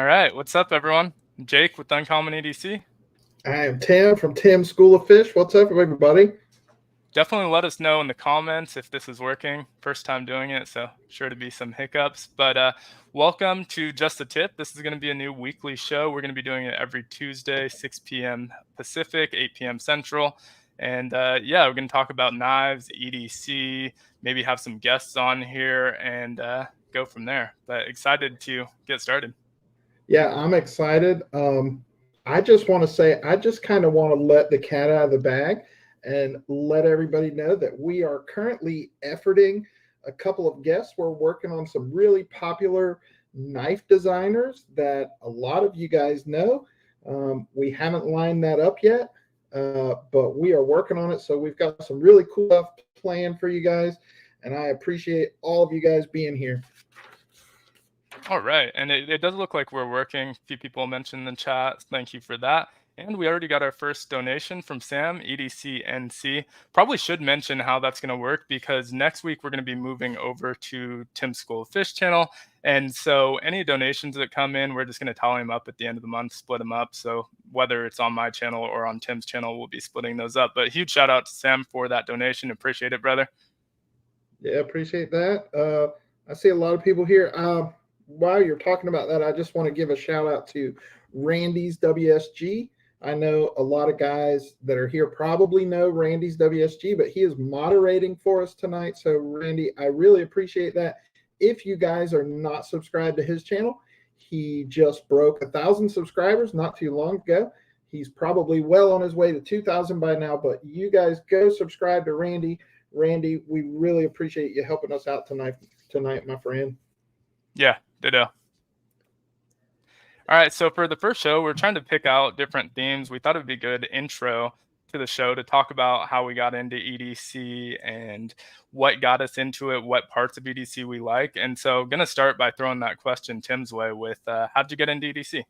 All right, what's up, everyone? I'm Jake with Uncommon EDC. I am Tim from Tim's School of Fish. What's up, everybody? Definitely let us know in the comments if this is working. First time doing it, so sure to be some hiccups. But welcome to Just a Tip. This is going to be a new weekly show. We're going to be doing it every Tuesday, 6 p.m. Pacific, 8 p.m. Central. And yeah, we're going to talk about knives, EDC, maybe have some guests on here and go from there. But excited to get started. Yeah, I'm excited. I just want to say, I just kind of want to let the cat out of the bag and let everybody know that we are currently efforting a couple of guests. We're working on some really popular knife designers that a lot of you guys know. We haven't lined that up yet, but we are working on it. So we've got some really cool stuff planned for you guys, and I appreciate all of you guys being here. All right, and it does look like we're working. A few people mentioned in the chat. Thank you for that. And we already got our first donation from Sam, EDC NC. Probably should mention how that's going to work because next week we're going to be moving over to Tim's School of Fish channel. And so any donations that come in, we're just going to tally them up at the end of the month, split them up. So whether it's on my channel or on Tim's channel, we'll be splitting those up. But huge shout out to Sam for that donation. Appreciate it, brother. Yeah, appreciate that. I see a lot of people here. While you're talking about that, I just want to give a shout out to Randy's WSG. I know a lot of guys that are here probably know Randy's WSG, but he is moderating for us tonight. So Randy, I really appreciate that. If you guys are not subscribed to his channel, he just broke 1,000 subscribers not too long ago. He's probably well on his way to 2,000 by now, but you guys go subscribe to Randy. Randy, we really appreciate you helping us out tonight, my friend. Yeah, ditto. All right, so for the first show, we're trying to pick out different themes. We thought it would be a good intro to the show to talk about how we got into EDC and what got us into it, what parts of EDC we like. And so I'm going to start by throwing that question Tim's way with, how'd you get into EDC?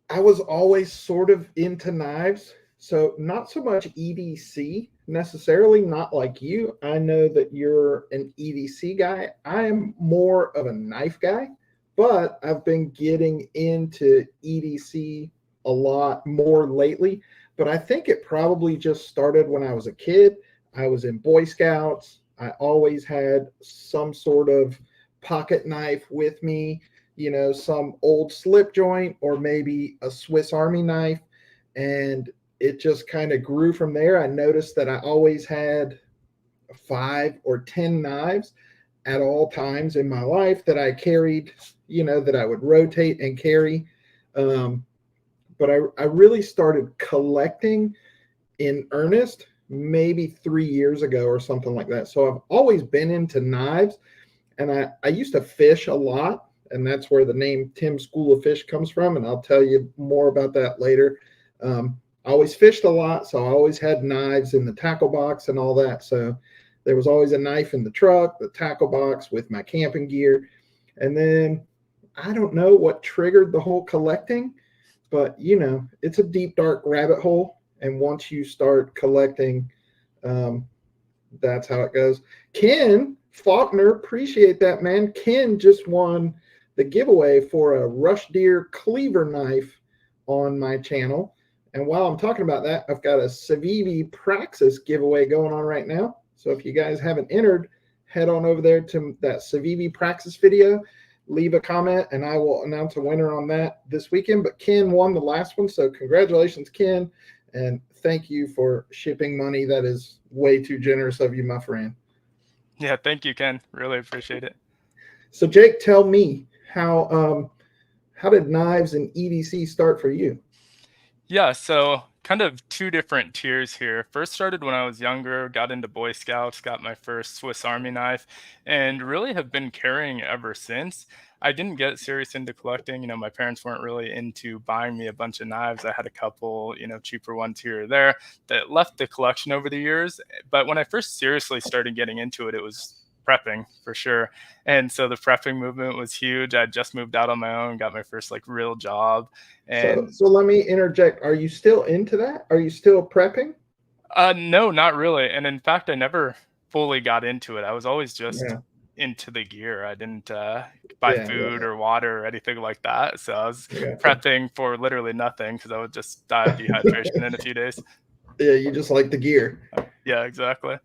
I was always sort of into knives. So not so much EDC necessarily, not like you. I know that you're an EDC guy. I am more of a knife guy, but I've been getting into EDC a lot more lately. But I think it probably just started when I was a kid. I was in Boy Scouts. I always had some sort of pocket knife with me, you know, some old slip joint or maybe a Swiss Army knife. And it just kind of grew from there. I noticed that I always had 5 or 10 knives at all times in my life that I carried, you know, that I would rotate and carry. But I really started collecting in earnest maybe 3 years ago or something like that. So I've always been into knives, and I used to fish a lot, and that's where the name Tim's School of Fish comes from, and I'll tell you more about that later. I always fished a lot, so I always had knives in the tackle box and all that. So there was always a knife in the truck, the tackle box with my camping gear. And then I don't know what triggered the whole collecting, but, you know, it's a deep, dark rabbit hole. And once you start collecting, that's how it goes. Ken Faulkner, appreciate that, man. Ken just won the giveaway for a Rush Deer cleaver knife on my channel. And while I'm talking about that, I've got a Civivi Praxis giveaway going on right now. So if you guys haven't entered, head on over there to that Civivi Praxis video, leave a comment, and I will announce a winner on that this weekend. But Ken won the last one, so congratulations, Ken. And thank you for shipping money. That is way too generous of you, my friend. Yeah, thank you, Ken. Really appreciate it. So Jake, tell me, how did knives and EDC start for you? Yeah, so kind of two different tiers here. First started when I was younger, got into Boy Scouts, got my first Swiss Army knife, and really have been carrying ever since. I didn't get serious into collecting. You know, my parents weren't really into buying me a bunch of knives. I had a couple, you know, cheaper ones here or there that left the collection over the years. But when I first seriously started getting into it, it was prepping for sure. And so the prepping movement was huge. I just moved out on my own, got my first like real job. And so let me interject. Are you still into that? Are you still prepping? No, not really. And in fact, I never fully got into it. I was always just into the gear. I didn't buy Yeah, food or water or anything like that. So I was I gotcha. prepping for literally nothing because I would just die of dehydration in a few days. Yeah, you just like the gear. Yeah, exactly.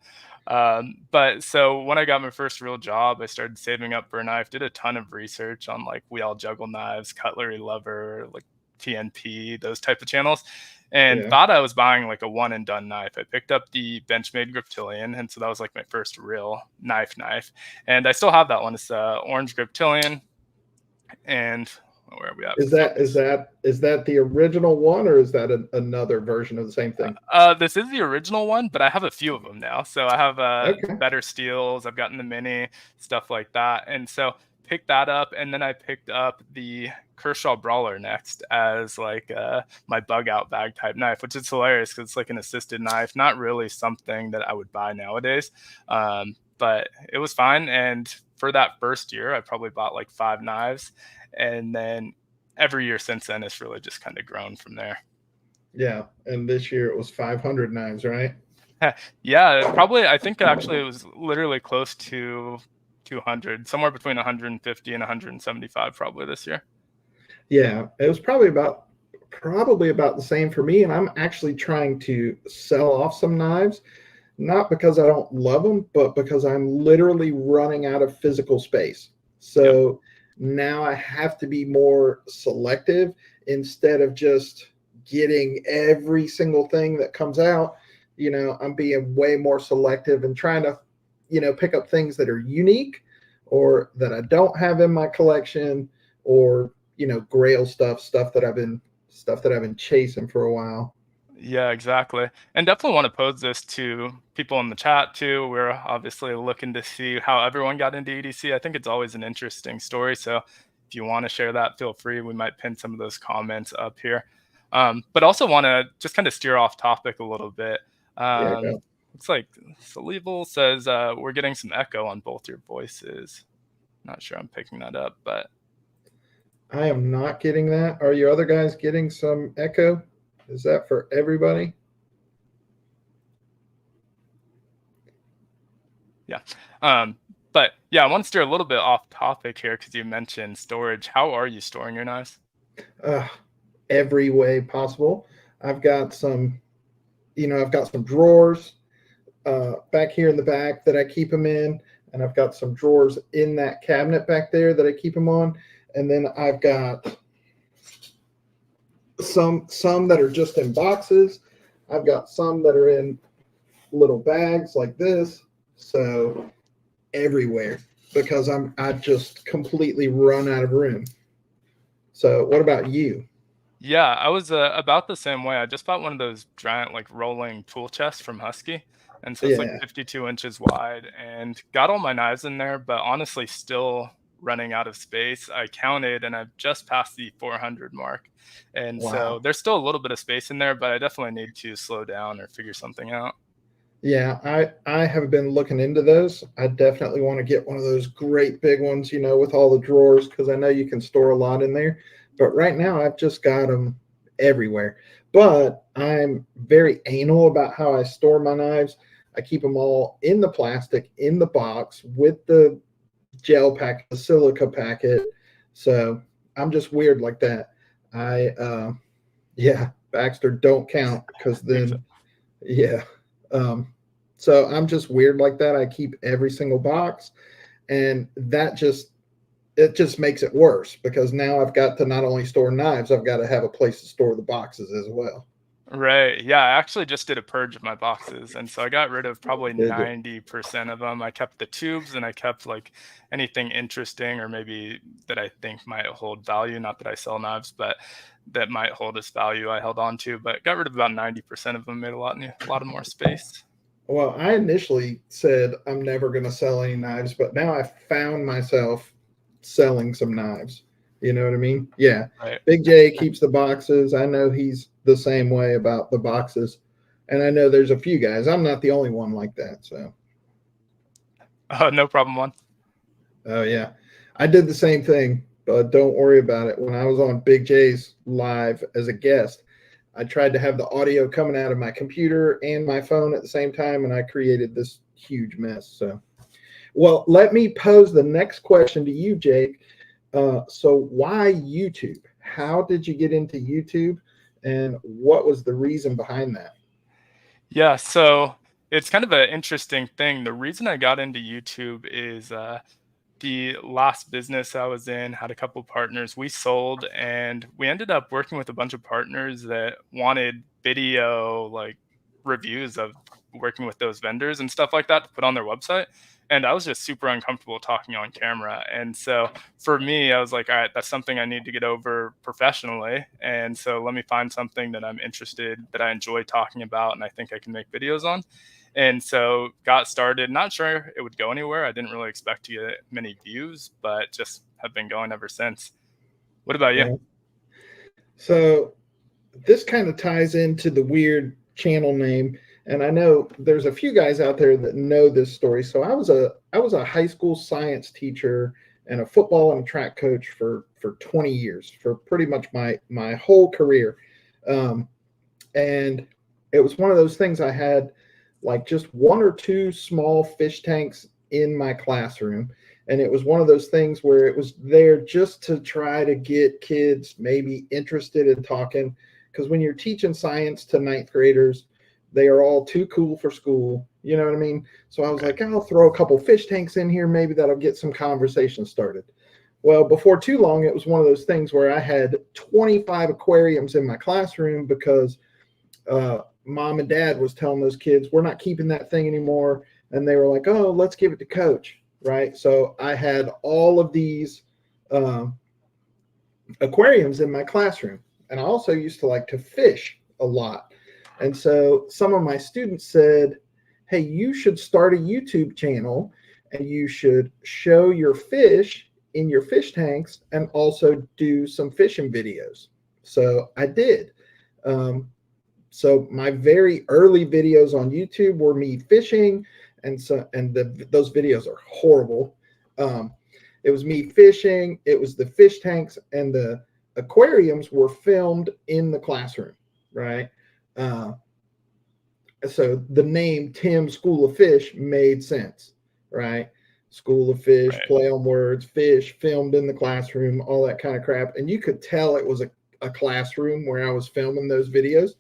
But so when I got my first real job, I started saving up for a knife, did a ton of research on like We All Juggle Knives, Cutlery Lover, like TNP, those type of channels, and Yeah. thought I was buying like a one and done knife. I picked up the Benchmade Griptilian, and so that was like my first real knife. And I still have that one. It's orange Griptilian, and where are we at? Is that is Focus. that is that the original one, or is that another version of the same thing? This is the original one, but I have a few of them now. So I have Okay. better steels. I've gotten the mini stuff like that, and so picked that up, and then I picked up the Kershaw Brawler next as like my bug out bag type knife, which is hilarious because it's like an assisted knife, not really something that I would buy nowadays, but it was fine. And for that first year, I probably bought like 5 knives, and then every year since then, it's really just kind of grown from there. Yeah, and this year it was 500 knives, right? Yeah, probably. I think actually it was literally close to 200, somewhere between 150 and 175 probably this year. Yeah, it was probably about the same for me, and I'm actually trying to sell off some knives, not because I don't love them, but because I'm literally running out of physical space. Yep. So now I have to be more selective instead of just getting every single thing that comes out. I'm being way more selective and trying to, pick up things that are unique or that I don't have in my collection, or, grail stuff that I've been chasing for a while. Yeah, exactly. And definitely want to pose this to people in the chat too. We're obviously looking to see how everyone got into EDC. I think it's always an interesting story. So if you want to share that, feel free. We might pin some of those comments up here. But also want to just kind of steer off topic a little bit. Yeah, Um, go. looks like Salival says we're getting some echo on both your voices. Not sure I'm picking that up, but I am not getting that. Are you other guys getting some echo? Is that for everybody? yeah. But yeah, I want to steer a little bit off topic here because you mentioned storage. How are you storing your knives? Uh, every way possible. I've got some, I've got some drawers back here in the back that I keep them in, and I've got some drawers in that cabinet back there that I keep them on, and then I've got some that are just in boxes. I've got some that are in little bags like this. So everywhere, because I just completely run out of room. So what about you? Yeah, I was about the same way. I just bought one of those giant like rolling tool chests from Husky. And so it's like Yeah. 52 inches wide and got all my knives in there, but honestly still running out of space. I counted and I've just passed the 400 mark. And so Wow. there's still a little bit of space in there, but I definitely need to slow down or figure something out. Yeah, I have been looking into those. I definitely want to get one of those great big ones, with all the drawers, because I know you can store a lot in there. But right now, I've just got them everywhere. But I'm very anal about how I store my knives. I keep them all in the plastic, in the box with the gel pack, the silica packet. So I'm just weird like that. Yeah, Baxter, don't count, because then, yeah. Um, so I'm just weird like that. I keep every single box, and it just makes it worse, because now I've got to not only store knives, I've got to have a place to store the boxes as well. Right. Yeah, I actually just did a purge of my boxes, and so I got rid of probably Did you? 90% of them. I kept the tubes and I kept like anything interesting or maybe that I think might hold value. Not that I sell knives, but that might hold its value. I held on to, but got rid of about 90% of them. Made a lot of more space. Well, I initially said I'm never going to sell any knives, but now I found myself selling some knives. You know what I mean? Yeah. Right. Big J keeps the boxes. I know he's the same way about the boxes. And I know there's a few guys. I'm not the only one like that. So, No problem. One. oh, yeah. I did the same thing, but don't worry about it. When I was on Big J's live as a guest, I tried to have the audio coming out of my computer and my phone at the same time, and I created this huge mess. So, Well, let me pose the next question to you, Jake. So why YouTube? How did you get into YouTube, and what was the reason behind that? Yeah, so it's kind of an interesting thing. The reason I got into YouTube is the last business I was in had a couple partners. We sold and we ended up working with a bunch of partners that wanted video like reviews of working with those vendors and stuff like that to put on their website. And I was just super uncomfortable talking on camera. And so for me, I was like, all right, that's something I need to get over professionally. And so let me find something that I'm interested, that I enjoy talking about, and I think I can make videos on. And so got started, not sure it would go anywhere. I didn't really expect to get many views, but just have been going ever since. What about you? Yeah. So this kind of ties into the weird channel name, and I know there's a few guys out there that know this story. So I was a high school science teacher and a football and track coach for 20 years, for pretty much my whole career. Um, and it was one of those things. I had like just one or two small fish tanks in my classroom, and it was one of those things where it was there just to try to get kids maybe interested in talking, because when you're teaching science to ninth graders, they are all too cool for school, you know what I mean? So I was Right. like, I'll throw a couple fish tanks in here, maybe that'll get some conversation started. Well, before too long, it was one of those things where I had 25 aquariums in my classroom because mom and dad was telling those kids, we're not keeping that thing anymore. And they were like, oh, let's give it to coach. Right. So I had all of these uh, aquariums in my classroom. And I also used to like to fish a lot. And so some of my students said, hey, you should start a YouTube channel and you should show your fish in your fish tanks and also do some fishing videos. So I did. So my very early videos on YouTube were me fishing, and those videos are horrible. Um, it was me fishing. It was the fish tanks and the aquariums were filmed in the classroom, right? Uh, so the name Tim School of Fish made sense, right? School of Fish, Right. play on words, fish, filmed in the classroom, all that kind of crap. And you could tell it was a classroom where I was filming those videos.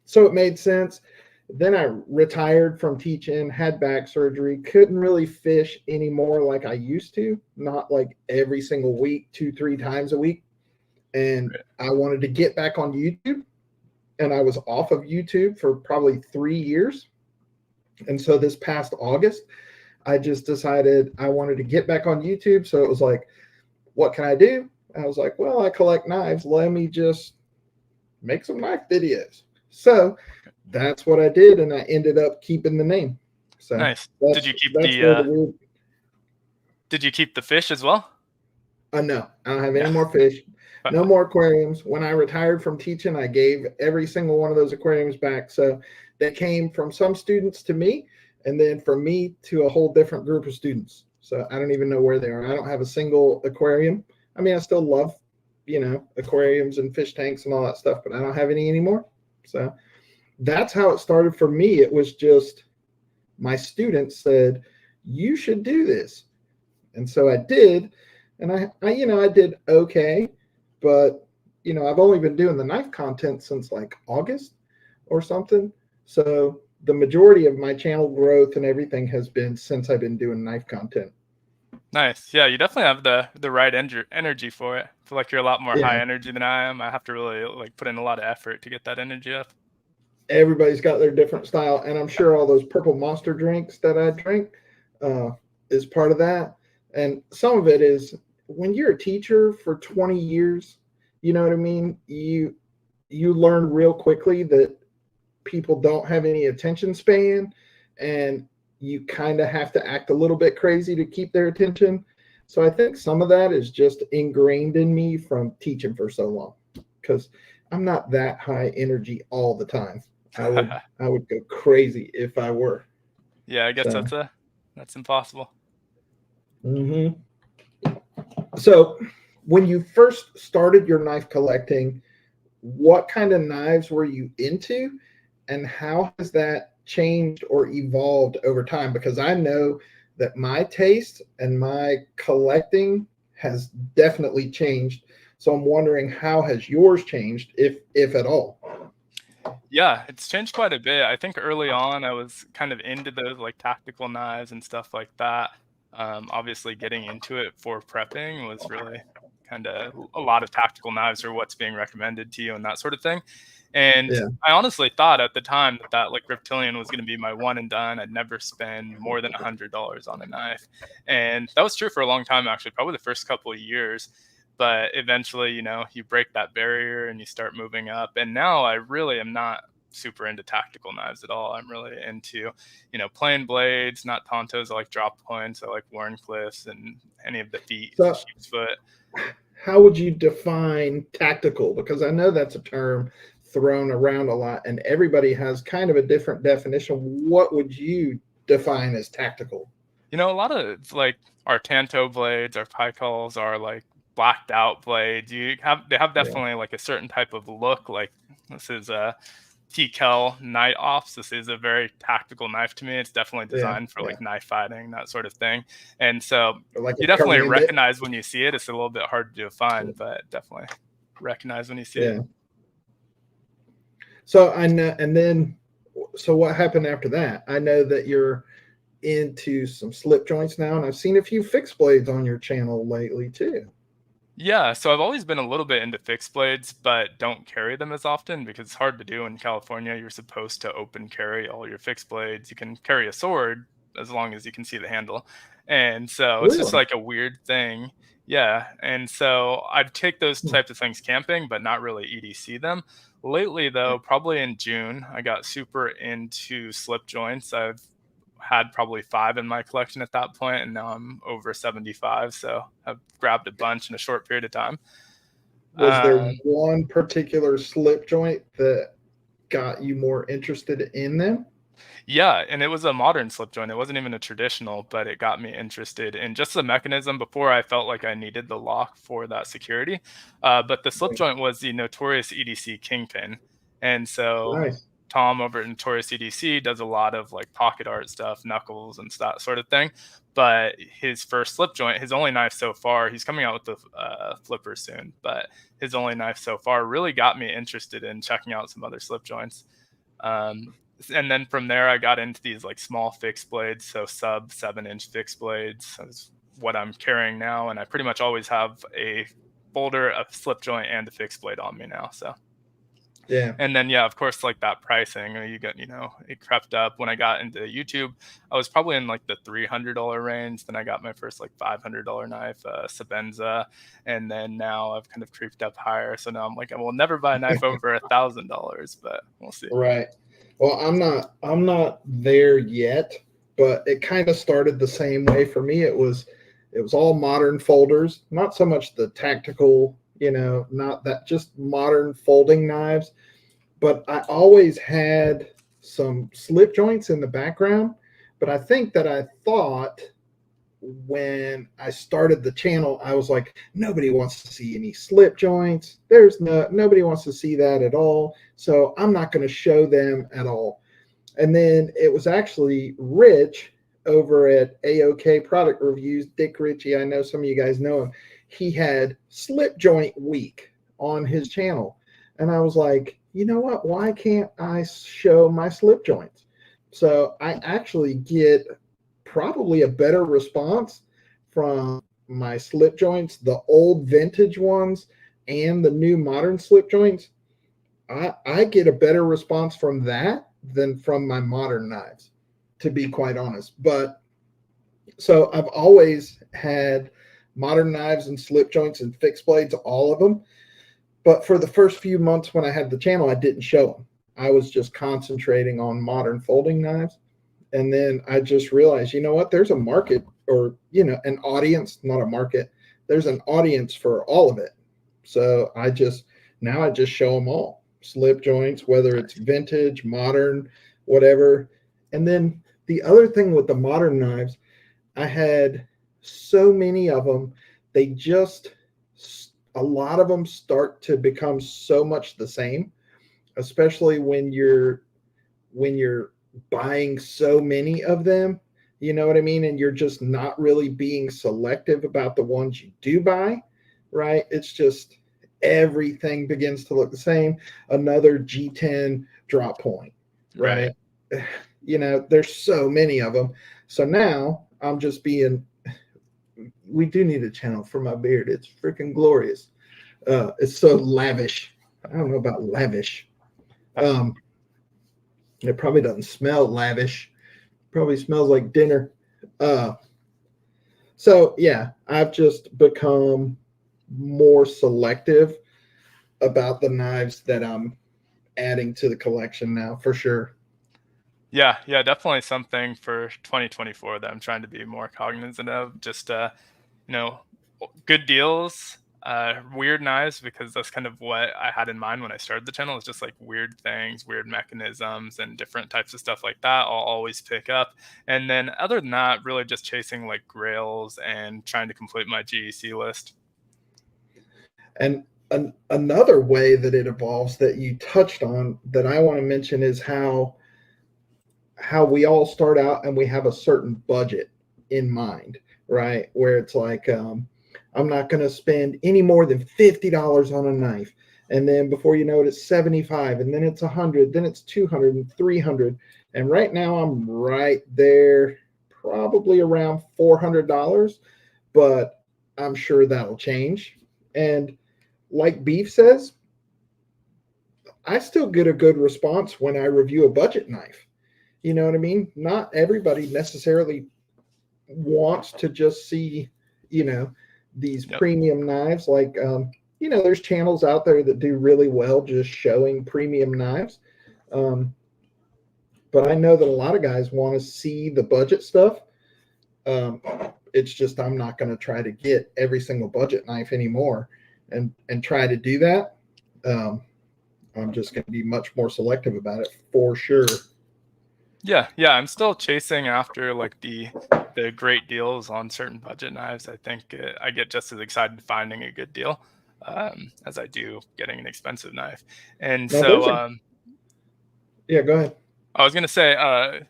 So it made sense. Then I retired from teaching, had back surgery, couldn't really fish anymore like I used to, not like every single week, 2, 3 times a week. And Right. I wanted to get back on YouTube. And I was off of YouTube for probably 3 years. And so this past August, I just decided I wanted to get back on YouTube. So it was like, what can I do? I was like, well, I collect knives. Let me just make some knife videos. So that's what I did, and I ended up keeping the name. So Nice. Did that's you keep that's the where the weird. fish as well? No, I don't have No. any more fish, no more aquariums. When I retired from teaching, I gave every single one of those aquariums back. So they came from some students to me, and then from me to a whole different group of students. So I don't even know where they are. I don't have a single aquarium. I mean, I still love, aquariums and fish tanks and all that stuff, but I don't have any anymore. So that's how it started for me. It was just my students said, you should do this. And so I did. And I did okay. But, I've only been doing the knife content since like August or something. So the majority of my channel growth and everything has been since I've been doing knife content. Nice. Yeah, you definitely have the right energy for it. I feel like you're a lot more Yeah. high energy than I am. I have to really like put in a lot of effort to get that energy up. Everybody's got their different style. And I'm sure all those purple monster drinks that I drink uh, is part of that. And some of it is when you're a teacher for 20 years, you know what I mean? You learn real quickly that people don't have any attention span, and you kind of have to act a little bit crazy to keep their attention. So I think some of that is just ingrained in me from teaching for so long, because I'm not that high energy all the time. I would go crazy if I were. Yeah, I guess So that's impossible. mhm. So when you first started your knife collecting, what kind of knives were you into, and how has that changed or evolved over time? Because I know that my taste and my collecting has definitely changed. So I'm wondering, how has yours changed, if at all? Yeah, it's changed quite a bit. I think early on I was kind of into those like tactical knives and stuff like that. Obviously, getting into it for prepping was really kind of a lot of tactical knives are what's being recommended to you and that sort of thing. And Yeah. I honestly thought at the time that like reptilian was going to be my one and done. I'd never spend more than $100 on a knife, and that was true for a long time actually, probably the first couple of years. But eventually, you break that barrier and you start moving up. And now I really am not super into tactical knives at all. I'm really into, plain blades, not Tontos. I like drop points. I like Warncliffs and any of the feet, So sheep's foot. how would you define tactical? Because I know that's a term thrown around a lot, and everybody has kind of a different definition. What would you define as tactical? A lot of it's like our Tanto blades, our Pycals are like blacked out blades. They have Yeah. definitely like a certain type of look. Like this is a TKL Night Ops. This is a very tactical knife to me. It's definitely Yeah. designed for Yeah. like knife fighting, that sort of thing. And so Or like you a definitely Korean bit. recognize when you see it. It's a little bit hard to define, but definitely recognize when you see it. Yeah. So I know, and then, so what happened after that? I know that you're into some slip joints now, and I've seen a few fixed blades on your channel lately too. Yeah, so I've always been a little bit into fixed blades, but don't carry them as often because it's hard to do in California. You're supposed to open carry all your fixed blades. You can carry a sword as long as you can see the handle. And so it's just Really? like a weird thing. Yeah. And so I'd take those Hmm. types of things camping, but not really EDC them. Lately, though, probably in June, I got super into slip joints. I've had probably 5 in my collection at that point, and now I'm over 75, so I've grabbed a bunch in a short period of time. Was there Um, one particular slip joint that got you more interested in them? yeah, and it was a modern slip joint. It wasn't even a traditional, but it got me interested in just the mechanism. Before I felt like I needed the lock for that security, but the slip joint was the notorious EDC Kingpin, and so Nice. Tom over at Notorious EDC does a lot of like pocket art stuff, knuckles and that sort of thing. But his first slip joint, his only knife so far, he's coming out with the flipper soon, but his only knife so far really got me interested in checking out some other slip joints. Um, and then from there, I got into these like small fixed blades, so sub 7-inch fixed blades. That's what I'm carrying now, and I pretty much always have a folder, a slip joint, and a fixed blade on me now. So. Yeah. And then, yeah, of course, like that pricing, it crept up. When I got into YouTube, I was probably in like the $300 range. Then I got my first like $500 knife, Senza, and then now I've kind of creeped up higher. So now I'm like, I will never buy a knife over $1,000, but we'll see. Right. Well, I'm not there yet, but it kind of started the same way for me. It was all modern folders, not so much the tactical, not that, just modern folding knives. But I always had some slip joints in the background. But I think that I thought, when I started the channel, I was like, nobody wants to see any slip joints. Nobody wants to see that at all. So I'm not going to show them at all. And then it was actually Rich over at AOK Product Reviews, Dick Ritchie. I know some of you guys know him. He had slip joint week on his channel. And I was like, you know what? Why can't I show my slip joints? So I actually get probably a better response from my slip joints, the old vintage ones and the new modern slip joints. I get a better response from that than from my modern knives, to be quite honest. But so I've always had modern knives and slip joints and fixed blades, all of them. But for the first few months when I had the channel, I didn't show them. I was just concentrating on modern folding knives. And then I just realized, you know what, there's a market, or, an audience, not a market. There's an audience for all of it. So now I just show them all, slip joints, whether it's vintage, modern, whatever. And then the other thing with the modern knives, I had so many of them. A lot of them start to become so much the same, especially when you're buying so many of them. You know what I mean? And you're just not really being selective about the ones you do buy, right? It's just everything begins to look the same. Another G10 drop point, right? You know, there's so many of them. So now I'm just being, we do need a channel for my beard. It's freaking glorious. It's so lavish. I don't know about lavish. It probably doesn't smell lavish. Probably smells like dinner. So yeah, I've just become more selective about the knives that I'm adding to the collection now, for sure. Yeah, yeah, definitely something for 2024 that I'm trying to be more cognizant of. Just you know, good deals, weird knives, because that's kind of what I had in mind when I started the channel. It's just like weird things, weird mechanisms, and different types of stuff like that. I'll always pick up. And then other than that, really just chasing like grails and trying to complete my GEC list. And another way that it evolves that you touched on that I want to mention is how we all start out and we have a certain budget in mind, right? Where it's like, I'm not going to spend any more than $50 on a knife. And then before you know it, it's 75, and then it's 100, then it's 200 and 300. And right now I'm right there, probably around $400, but I'm sure that'll change. And like Beef says, I still get a good response when I review a budget knife. You know what I mean? Not everybody necessarily wants to just see, you know, these premium knives. Like, you know, there's channels out there that do really well just showing premium knives. But I know that a lot of guys want to see the budget stuff. It's just I'm not going to try to get every single budget knife anymore and try to do that. I'm just going to be much more selective about it for sure. Yeah, yeah, I'm still chasing after like the great deals on certain budget knives. I think I get just as excited finding a good deal as I do getting an expensive knife. And Now, so, yeah, go ahead. I was gonna say,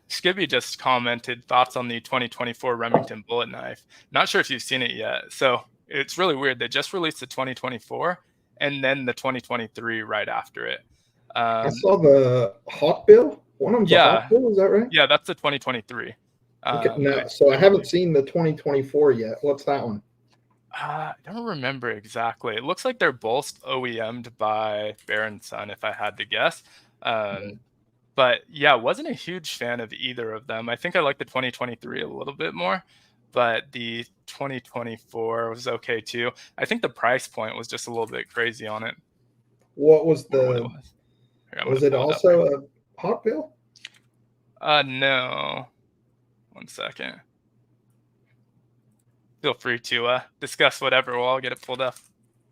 Skibby just commented thoughts on the 2024 Remington bullet knife. Not sure if you've seen it yet. So it's really weird. They just released the 2024 and then the 2023 right after it. I saw the Hawkbill. One of them's a Yeah, Hawkbill, is that right? yeah, that's the 2023. Okay, no, so I haven't seen the 2024 yet. What's that one? I don't remember exactly. It looks like they're both OEM'd by Bear & Son, if I had to guess. But yeah, wasn't a huge fan of either of them. I think I like the 2023 a little bit more, but the 2024 was okay too. I think the price point was just a little bit crazy on it. What was the? What it was. Here, was it also a Hawkbill? No. One second. Feel free to discuss whatever. We'll all get it pulled up.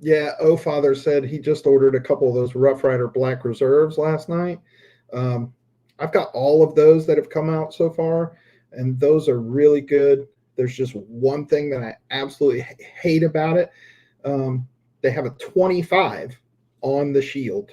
Yeah, Father said he just ordered a couple of those Rough Rider Black Reserves last night. I've got all of those that have come out so far, and those are really good. There's just one thing that I absolutely hate about it. They have a 25 on the shield,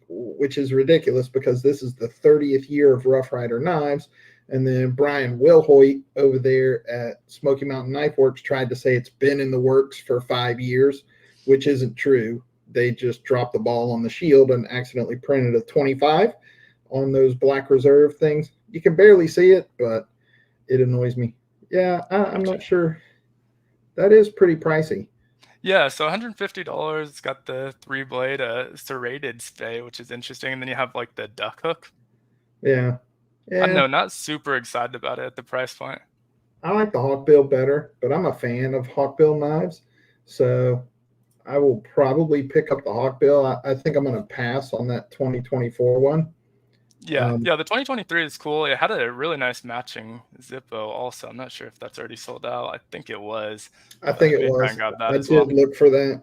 which is ridiculous because this is the 30th year of Rough Rider knives. And then Brian Wilhoit over there at Smoky Mountain Knife Works tried to say it's been in the works for 5 years, which isn't true. They just dropped the ball on the shield and accidentally printed a 25 on those Black Reserve things. You can barely see it, but it annoys me. Yeah, I'm not sure. That is pretty pricey. Yeah, so $150. It's got the 3-blade serrated stay, which is interesting. And then you have like the duck hook. Yeah. I don't know, not super excited about it at the price point. I like the Hawkbill better, but I'm a fan of Hawkbill knives. So I will probably pick up the Hawkbill. I think I'm going to pass on that 2024 one. Yeah, yeah, the 2023 is cool. It had a really nice matching Zippo also. I'm not sure if that's already sold out. I think it was. I think it was. I did look for that.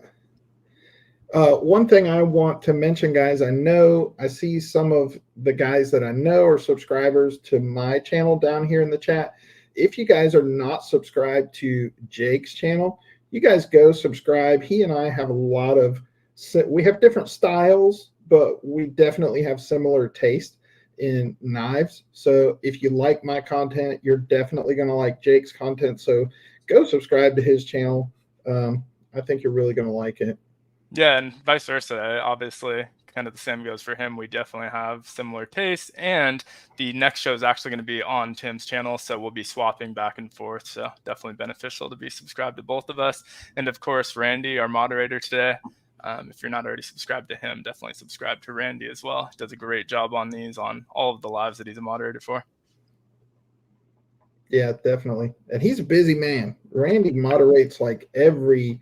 One thing I want to mention, guys, I see some of the guys that I know are subscribers to my channel down here in the chat. If you guys are not subscribed to Jake's channel, you guys go subscribe. He and I have we have different styles, but we definitely have similar taste in knives. So if you like my content, you're definitely going to like Jake's content. So go subscribe to his channel. I think you're really going to like it. Yeah, and vice versa. Obviously, kind of the same goes for him. We definitely have similar tastes, and the next show is actually going to be on Tim's channel, so we'll be swapping back and forth. So definitely beneficial to be subscribed to both of us. And of course, Randy, our moderator today. If you're not already subscribed to him, definitely subscribe to Randy as well. He does a great job on these, on all of the lives that he's a moderator for. Yeah, definitely. And he's a busy man. Randy moderates like every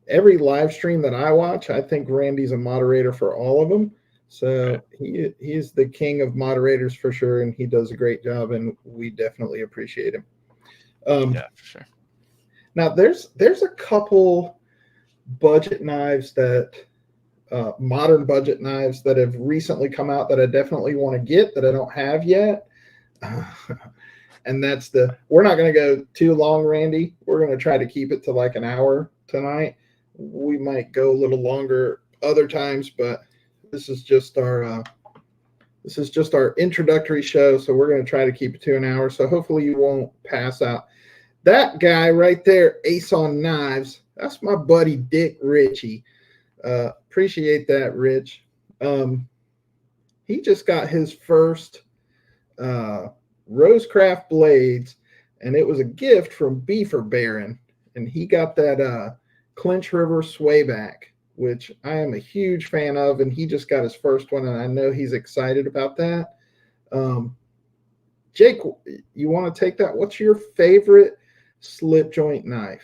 live stream that I watch. I think Randy's a moderator for all of them. So right. He's the king of moderators for sure, and he does a great job, and we definitely appreciate him. Yeah, for sure. Now there's a couple budget knives that modern budget knives that have recently come out that I definitely want to get that I don't have yet. And that's we're not going to go too long, Randy. We're going to try to keep it to like an hour tonight. We might go a little longer other times, but this is just our introductory show. So we're going to try to keep it to an hour. So hopefully you won't pass out. That guy right there, Ace on Knives, that's my buddy Dick Ritchie. Appreciate that, Rich. He just got his first Rosecraft blades, and it was a gift from Beaver Baron, and he got that Clinch River swayback, which I am a huge fan of, and he just got his first one, and I know he's excited about that. Jake, you want to take that? What's your favorite slip joint knife?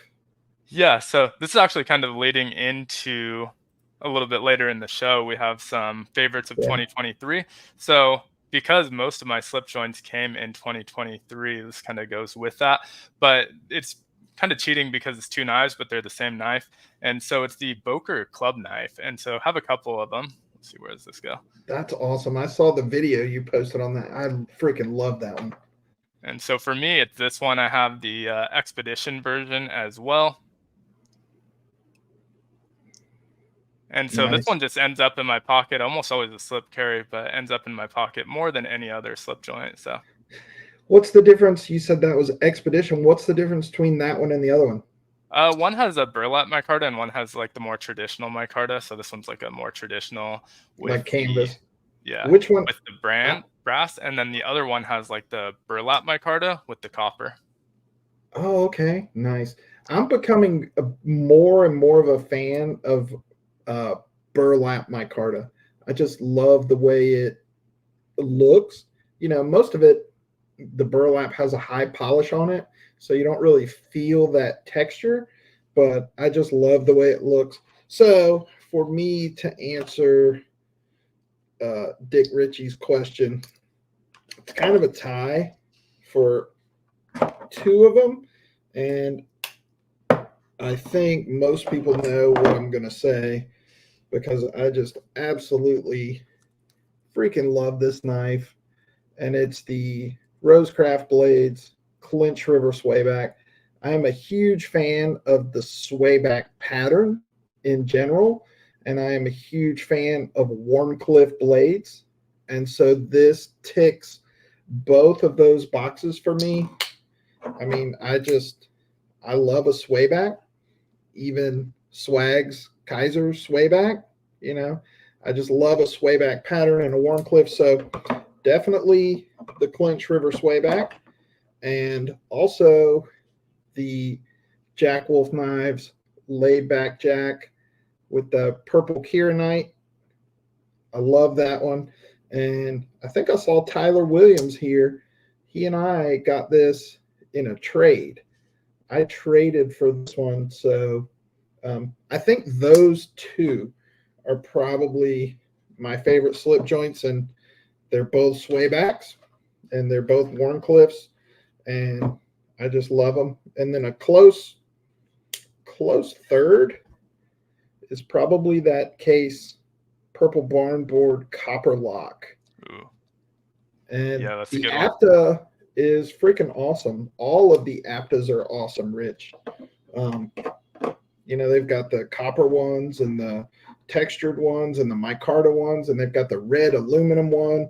Yeah, so this is actually kind of leading into a little bit later in the show. We have some favorites of 2023. So because most of my slip joints came in 2023, this kind of goes with that. But it's kind of cheating because it's two knives, but they're the same knife. And so it's the Boker club knife. And so I have a couple of them. Let's see, where does this go? That's awesome. I saw the video you posted on that. I freaking love that one. And so for me, it's this one. I have the Expedition version as well. And so This one just ends up in my pocket, almost always a slip carry, but ends up in my pocket more than any other slip joint. So what's the difference? You said that was Expedition. What's the difference between that one and the other one? One has a burlap micarta and one has like the more traditional micarta. So this one's like a more traditional with like canvas. Yeah. Which one? With the brass, and then the other one has like the burlap micarta with the copper. Oh, okay. Nice. I'm becoming more and more of a fan of burlap micarta. I just love the way it looks. You know, most of it, the burlap has a high polish on it, so you don't really feel that texture, but I just love the way it looks. So for me to answer Dick Ritchie's question, it's kind of a tie for two of them, and I think most people know what I'm going to say because I just absolutely freaking love this knife, and it's the Rosecraft Blades Clinch River Swayback. I am a huge fan of the swayback pattern in general, and I am a huge fan of Warncliffe blades, and so this ticks both of those boxes for me. I mean, I love a swayback, even Swag's Kaiser swayback. You know, I just love a swayback pattern and a Warncliffe. So definitely the Clinch River swayback, and also the Jack Wolf knives, laid back Jack with the purple Kieranite. I love that one. And I think I saw Tyler Williams here. He and I got this in a trade. I traded for this one. So I think those two are probably my favorite slip joints, and they're both swaybacks and they're both Warncliffes, and I just love them. And then a close third is probably that Case Purple Barn Board Copper Lock. Ooh. And yeah, that's the a good APTA one. is freaking awesome. All of the APTAs are awesome, Rich. You know, they've got the copper ones and the textured ones and the micarta ones, and they've got the red aluminum one.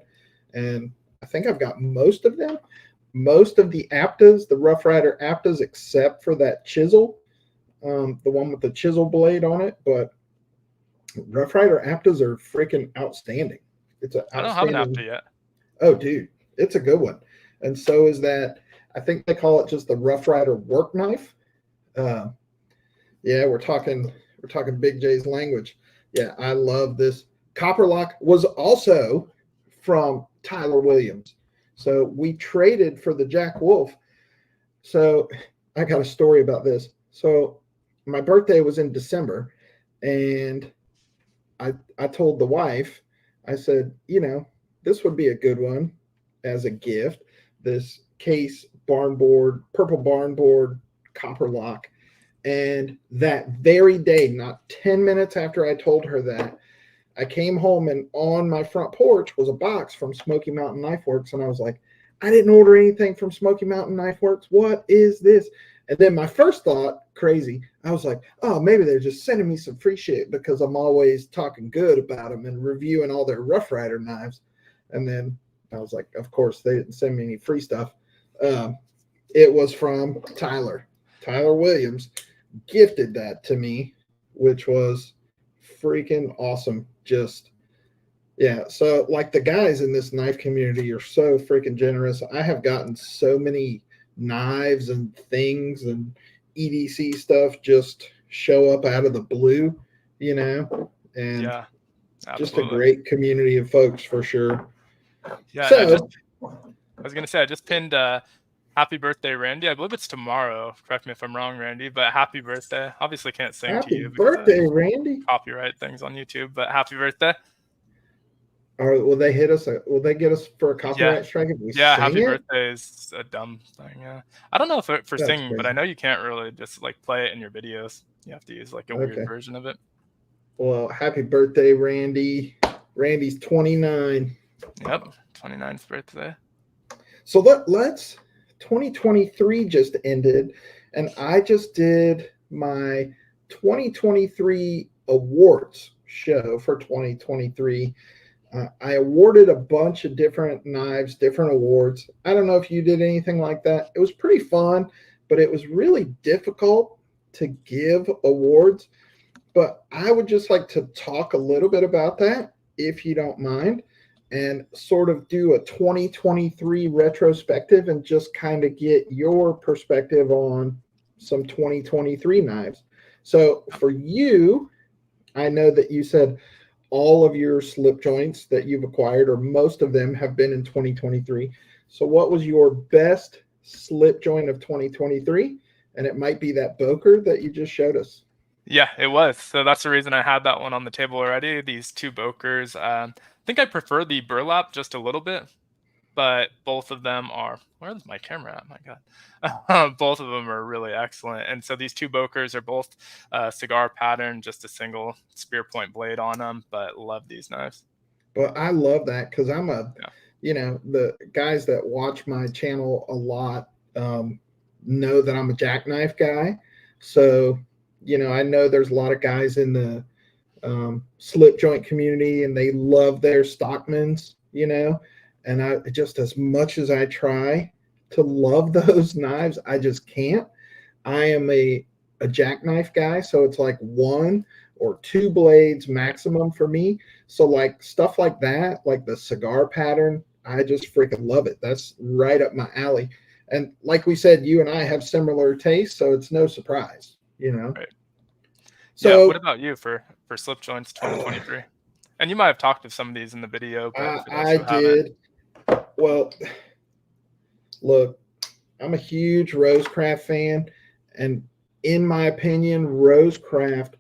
And I think I've got most of them. Most of the Aptas, the Rough Rider Aptas, except for that chisel, the one with the chisel blade on it. But Rough Rider Aptas are freaking outstanding. It's an I don't have an outstanding. Apta yet. Oh, dude, it's a good one. And so is that. I think they call it just the Rough Rider work knife. Yeah, we're talking Big J's language. Yeah, I love this. Copperlock was also from Tyler Williams. So we traded for the Jack Wolf. So I got a story about this. So my birthday was in December, and I told the wife, I said, this would be a good one as a gift. This case purple barn board copper lock. And that very day, not 10 minutes after I told her that, I came home and on my front porch was a box from Smoky Mountain Knife Works. And I was like, I didn't order anything from Smoky Mountain Knife Works. What is this? And then my first thought, crazy, I was like, oh, maybe they're just sending me some free shit because I'm always talking good about them and reviewing all their Rough Rider knives. And then I was like, of course, they didn't send me any free stuff. It was from Tyler Williams. Gifted that to me, which was freaking awesome. Just, yeah. So, like, the guys in this knife community are so freaking generous. I have gotten so many knives and things and EDC stuff just show up out of the blue, and Yeah, just a absolutely. great community of folks for sure. Yeah, So, and I was gonna say I just pinned happy birthday, Randy. I believe it's tomorrow. Correct me if I'm wrong, Randy, but happy birthday. Obviously can't sing to happy you because birthday, Randy. copyright things on YouTube, but happy birthday. Or will they hit us? Will they get us for a Yeah. copyright strike if we Yeah, sing happy it? birthday is a dumb thing. Yeah. I don't know if for That's singing, but I crazy. know you can't really just like play it in your videos. You have to use like a weird Okay. version of it. Well, happy birthday, Randy. Randy's 29. Yep. 29th birthday. So let's 2023 just ended, and I just did my 2023 awards show for 2023. I awarded a bunch of different knives, different awards. I don't know if you did anything like that. It was pretty fun, but it was really difficult to give awards. But I would just like to talk a little bit about that, if you don't mind, and sort of do a 2023 retrospective and just kind of get your perspective on some 2023 knives. So for you, I know that you said all of your slip joints that you've acquired, or most of them, have been in 2023. So what was your best slip joint of 2023? And it might be that Boker that you just showed us. Yeah, it was. So that's the reason I had that one on the table already. These two Bokers. I think I prefer the burlap just a little bit, but both of them are. Where's my camera at? My God, both of them are really excellent. And so these two Bokers are both cigar pattern, just a single spear point blade on them. But love these knives. But I love that because I'm the guys that watch my channel a lot know that I'm a jackknife guy. So, I know there's a lot of guys in the slip joint community and they love their Stockmans, and I just, as much as I try to love those knives, I just can't. I am a jackknife guy, so it's like one or two blades maximum for me. So like stuff like that, like the cigar pattern, I just freaking love it. That's right up my alley. And like we said, you and I have similar tastes, so it's no surprise, Right. So Yeah. What about you for slip joints 2023? And you might have talked to some of these in the video, but for those I who haven't, did. Well, look, I'm a huge Rosecraft fan, and in my opinion, Rosecraft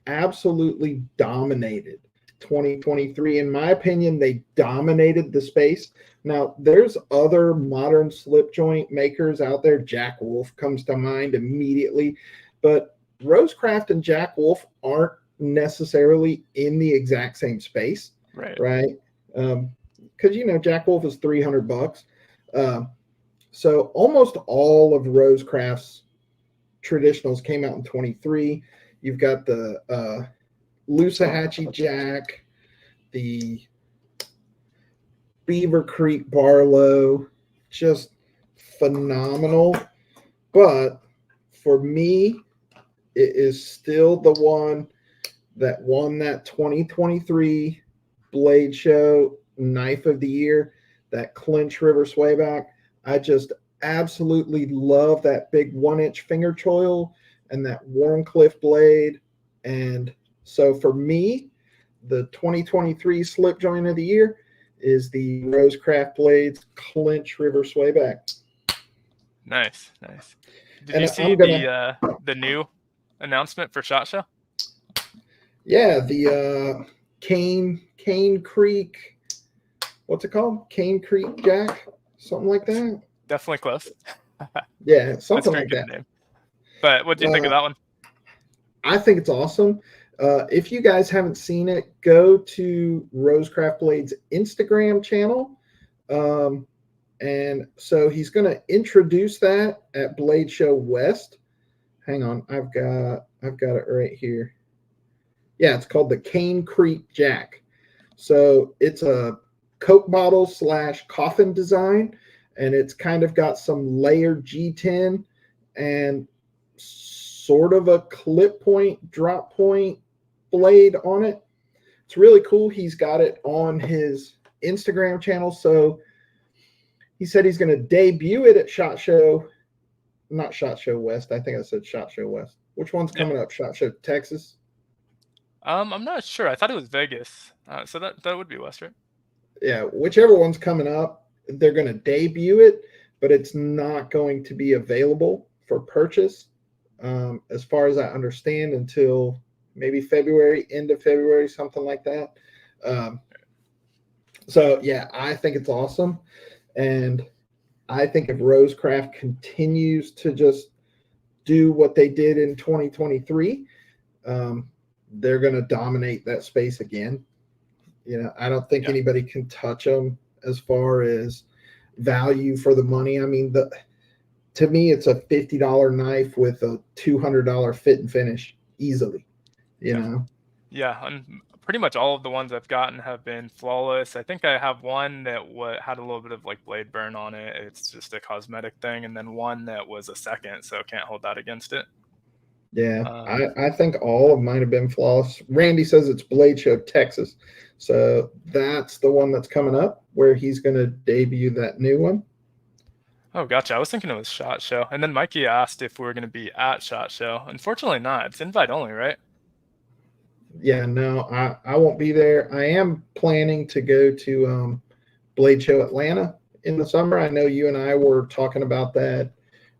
absolutely dominated 2023. In my opinion, they dominated the space. Now, there's other modern slip joint makers out there. Jack Wolf comes to mind immediately, but Rosecraft and Jack Wolf aren't necessarily in the exact same space, right? Because Jack Wolf is $300. So almost all of Rosecraft's traditionals came out in 23. You've got the Loosahatchee Jack, the Beaver Creek Barlow, just phenomenal. But for me, it is still the one that won that 2023 Blade Show Knife of the Year, that Clinch River Swayback. I just absolutely love that big 1-inch finger choil and that Warncliffe blade. And so for me, the 2023 Slip Joint of the Year is the Rosecraft Blades Clinch River Swayback. Nice, nice. Did And you see the new announcement for SHOT Show? Yeah, the Cane Creek, what's it called? Cane Creek Jack, something like that. Definitely close. Yeah, something like that. Name. But what do you think of that one? I think it's awesome. If you guys haven't seen it, go to Rosecraft Blades Instagram channel. And so he's going to introduce that at Blade Show West. Hang on, I've got it right here. Yeah, it's called the Cane Creek Jack. So it's a Coke bottle / coffin design, and it's kind of got some layered G10 and sort of a clip point, drop point blade on it. It's really cool. He's got it on his Instagram channel. So he said he's going to debut it at SHOT Show, not SHOT Show West. I think I said SHOT Show West. Which one's coming up? SHOT Show Texas? I'm not sure. I thought it was Vegas. So that would be West, right? Yeah, whichever one's coming up, they're going to debut it, but it's not going to be available for purchase, as far as I understand, until maybe February, end of February, something like that. So, yeah, I think it's awesome. And I think if Rosecraft continues to just do what they did in 2023, they're going to dominate that space again. You know, I don't think anybody can touch them as far as value for the money. I mean, to me, it's a $50 knife with a $200 fit and finish easily, you know? Yeah, and pretty much all of the ones I've gotten have been flawless. I think I have one that had a little bit of like blade burn on it. It's just a cosmetic thing. And then one that was a second, so can't hold that against it. Yeah, I think all of mine have been flawless. Randy says it's Blade Show Texas. So that's the one that's coming up where he's going to debut that new one. Oh, gotcha. I was thinking it was SHOT Show. And then Mikey asked if we were going to be at SHOT Show. Unfortunately not. It's invite only, right? Yeah, no, I won't be there. I am planning to go to Blade Show Atlanta in the summer. I know you and I were talking about that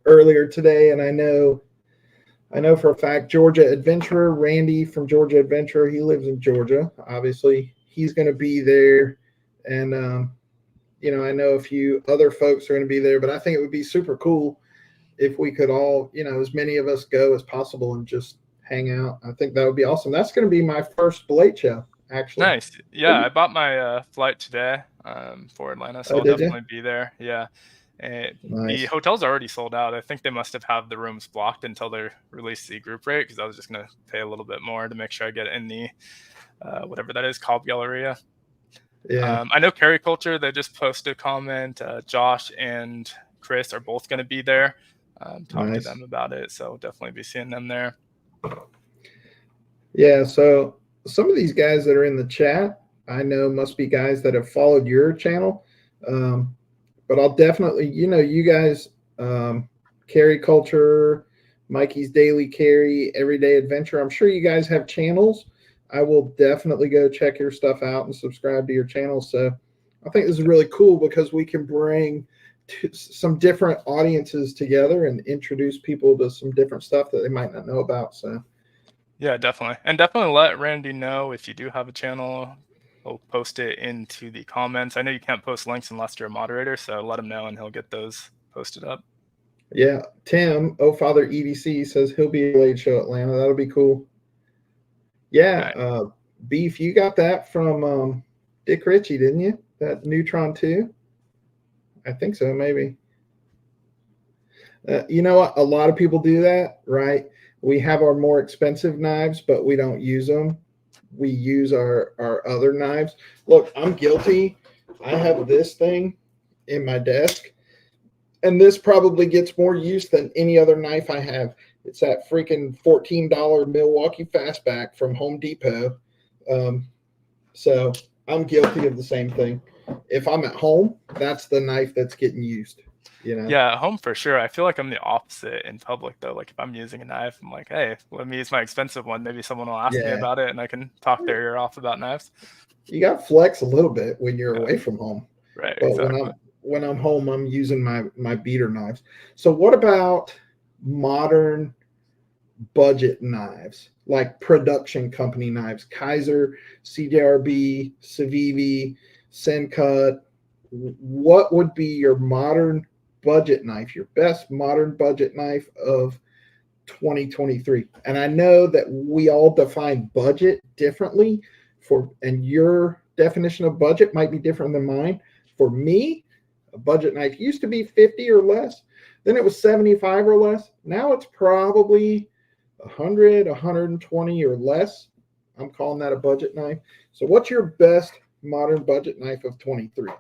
earlier today, and I know for a fact Georgia Adventurer, Randy from Georgia Adventurer, he lives in Georgia, obviously. He's going to be there. And, you know, I know a few other folks are going to be there, but I think it would be super cool if we could all, you know, as many of us go as possible and just hang out. I think that would be awesome. That's going to be my first Blade Show, actually. Nice. Yeah, I bought my flight today for Atlanta, so I'll definitely be there. Yeah. Nice. The hotel's already sold out. I think they must have the rooms blocked until they release the group rate, because I was just going to pay a little bit more to make sure I get in the whatever that is, Cobb Galleria. Yeah. I know Carry Culture, they just posted a comment. Josh and Chris are both going to be there. Talk to them about it, so definitely be seeing them there. Yeah, so some of these guys that are in the chat, I know must be guys that have followed your channel. But I'll definitely, you know, you guys, Carry Culture, Mikey's Daily Carry, Everyday Adventure. I'm sure you guys have channels. I will definitely go check your stuff out and subscribe to your channel. So I think this is really cool because we can bring some different audiences together and introduce people to some different stuff that they might not know about. So yeah, definitely. And definitely let Randy know if you do have a channel. He'll post it into the comments. I know you can't post links unless you're a moderator, so let him know and he'll get those posted up. Yeah, Tim, Father EDC, says he'll be at Blade Show Atlanta. That'll be cool. Yeah, nice. Beef, you got that from Dick Ritchie, didn't you? That Neutron 2? I think so, maybe. You know what? A lot of people do that, right? We have our more expensive knives, but we don't use them. We use our other knives. Look, I'm guilty. I have this thing in my desk, and this probably gets more use than any other knife I have. It's that freaking $14 Milwaukee Fastback from Home Depot. So I'm guilty of the same thing. If I'm at home, that's the knife that's getting used. Yeah, at home for sure. I feel like I'm the opposite in public though. Like if I'm using a knife, I'm like, hey, let me use my expensive one. Maybe someone will ask me Yeah. about it and I can talk their ear off about knives. You got flex a little bit when you're Yeah, away from home. right, But exactly. when I'm home, I'm using my beater knives. So what about modern budget knives, like production company knives? Kaiser, CJRB, Civivi, Sencut. What would be your modern budget knife, your best modern budget knife of 2023? And I know that we all define budget differently, and your definition of budget might be different than mine. For me, a budget knife used to be 50 or less, then it was 75 or less. Now it's probably 100, 120 or less. I'm calling that a budget knife. So what's your best modern budget knife of 23?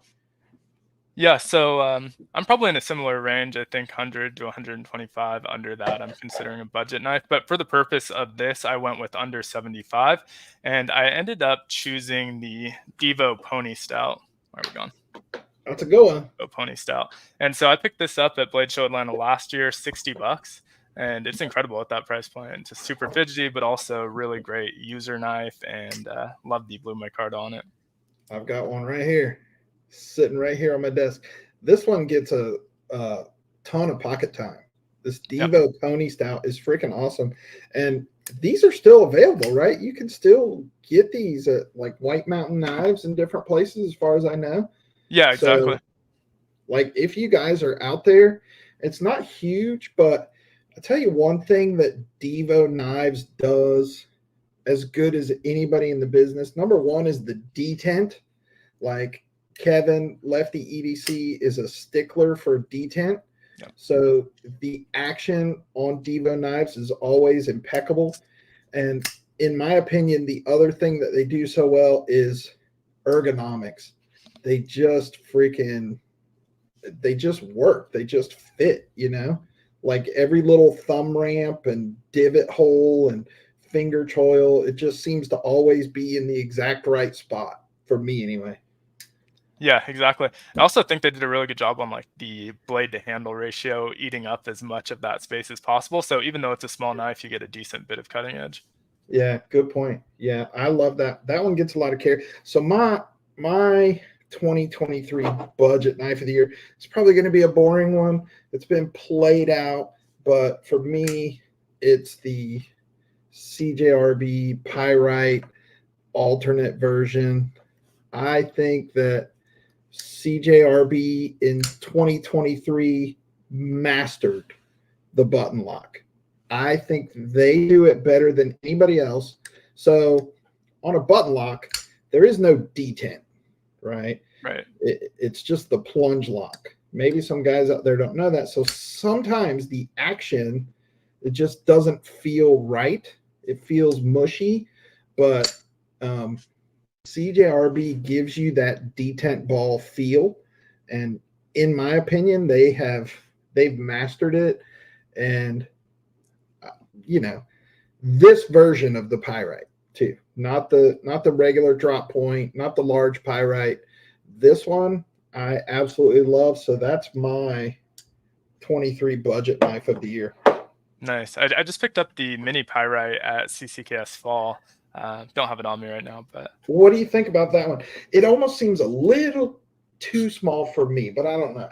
Yeah, so I'm probably in a similar range. I think 100 to 125. Under that, I'm considering a budget knife. But for the purpose of this, I went with under 75, and I ended up choosing the DVO Pony Style. Where are we going? That's a good one. DVO Pony Style. And so I picked this up at Blade Show Atlanta last year, $60, and it's incredible at that price point. Just super fidgety, but also really great user knife, and love the Blue My Card on it. I've got one right here, sitting right here on my desk. This one gets a ton of pocket time. This DVO Pony Style is freaking awesome. And these are still available, right? You can still get these at like White Mountain Knives in different places, as far as I know. Yeah, exactly. So, like, if you guys are out there, it's not huge, but I'll tell you one thing that DVO Knives does as good as anybody in the business. Number one is the detent. Like Kevin, Lefty EDC, is a stickler for detent. Yep. So the action on DVO knives is always impeccable. And in my opinion, the other thing that they do so well is ergonomics. They just work. They just fit, like every little thumb ramp and divot hole and finger choil, it just seems to always be in the exact right spot for me anyway. Yeah, exactly. I also think they did a really good job on like the blade to handle ratio, eating up as much of that space as possible. So even though it's a small knife, you get a decent bit of cutting edge. Yeah, good point. Yeah, I love that. That one gets a lot of care. So my 2023 budget knife of the year, it's probably going to be a boring one. It's been played out, but for me, it's the CJRB Pyrite alternate version. I think that CJRB in 2023 mastered the button lock. I think they do it better than anybody else. So on a button lock, there is no detent, right? Right. It's just the plunge lock. Maybe some guys out there don't know that. So sometimes the action, it just doesn't feel right. It feels mushy, but CJRB gives you that detent ball feel. And in my opinion, they've mastered it. And this version of the Pyrite too, not the regular drop point, not the large Pyrite. This one I absolutely love. So that's my 23 budget knife of the year. Nice. I just picked up the Mini Pyite at CCKS Fall. Don't have it on me right now, but what do you think about that one? It almost seems a little too small for me, but I don't know.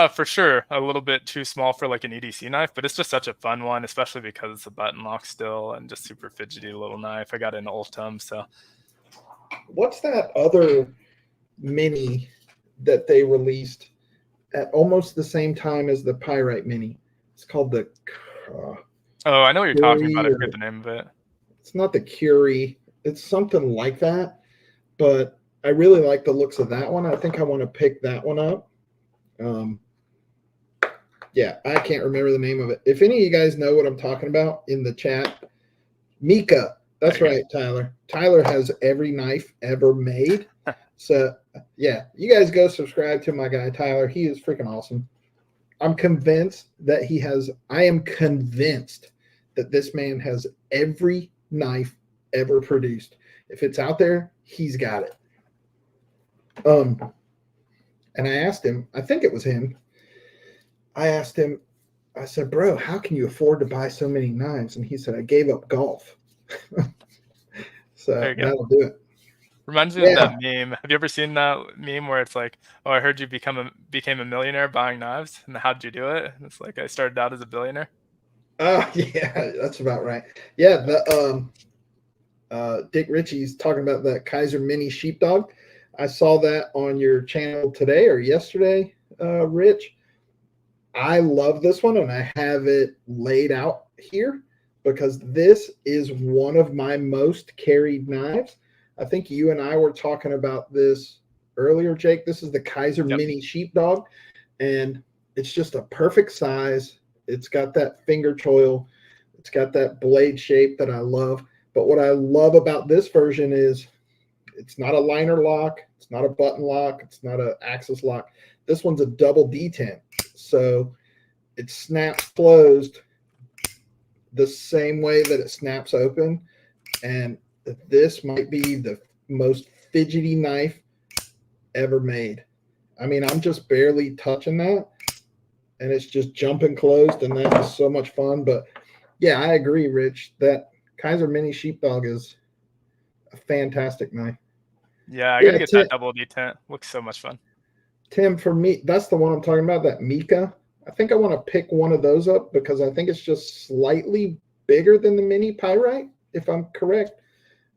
For sure, a little bit too small for like an EDC knife, but it's just such a fun one, especially because it's a button lock still and just super fidgety little knife. I got it in Ultim, so. What's that other Mini that they released at almost the same time as the Pyrite Mini? It's called the. I know what you're talking about. I forget the name of it. It's not the Curie. It's something like that, but I really like the looks of that one. I think I want to pick that one up. Yeah, I can't remember the name of it. If any of you guys know what I'm talking about in the chat, Mika. That's right, Tyler. Tyler has every knife ever made. So yeah, you guys go subscribe to my guy Tyler. He is freaking awesome. I'm convinced that I am convinced that this man has every knife ever produced. If it's out there, he's got it. And I asked him, I think it was him. I asked him, I said, bro, how can you afford to buy so many knives? And he said, I gave up golf. So that'll do it. Reminds me of that meme. Have you ever seen that meme where it's like, "Oh, I heard you became a millionaire buying knives, and how'd you do it?" And it's like, "I started out as a billionaire." Oh yeah, that's about right. Yeah, the Dick Ritchie's talking about that Kaiser Mini Sheepdog. I saw that on your channel today or yesterday, Rich. I love this one, and I have it laid out here because this is one of my most carried knives. I think you and I were talking about this earlier, Jake. This is the Kaiser Mini Sheepdog, and it's just a perfect size. It's got that finger choil. It's got that blade shape that I love. But what I love about this version is it's not a liner lock. It's not a button lock. It's not an axis lock. This one's a double detent. So it snaps closed the same way that it snaps open. And this might be the most fidgety knife ever made. I mean, I'm just barely touching that, and it's just jumping closed, and that is so much fun. But yeah, I agree, Rich, that Kaiser Mini Sheepdog is a fantastic knife. Yeah, I gotta get that double detent. Looks so much fun. Tim, for me, that's the one I'm talking about, that Mika. I think I want to pick one of those up because I think it's just slightly bigger than the Mini Pyite, if I'm correct.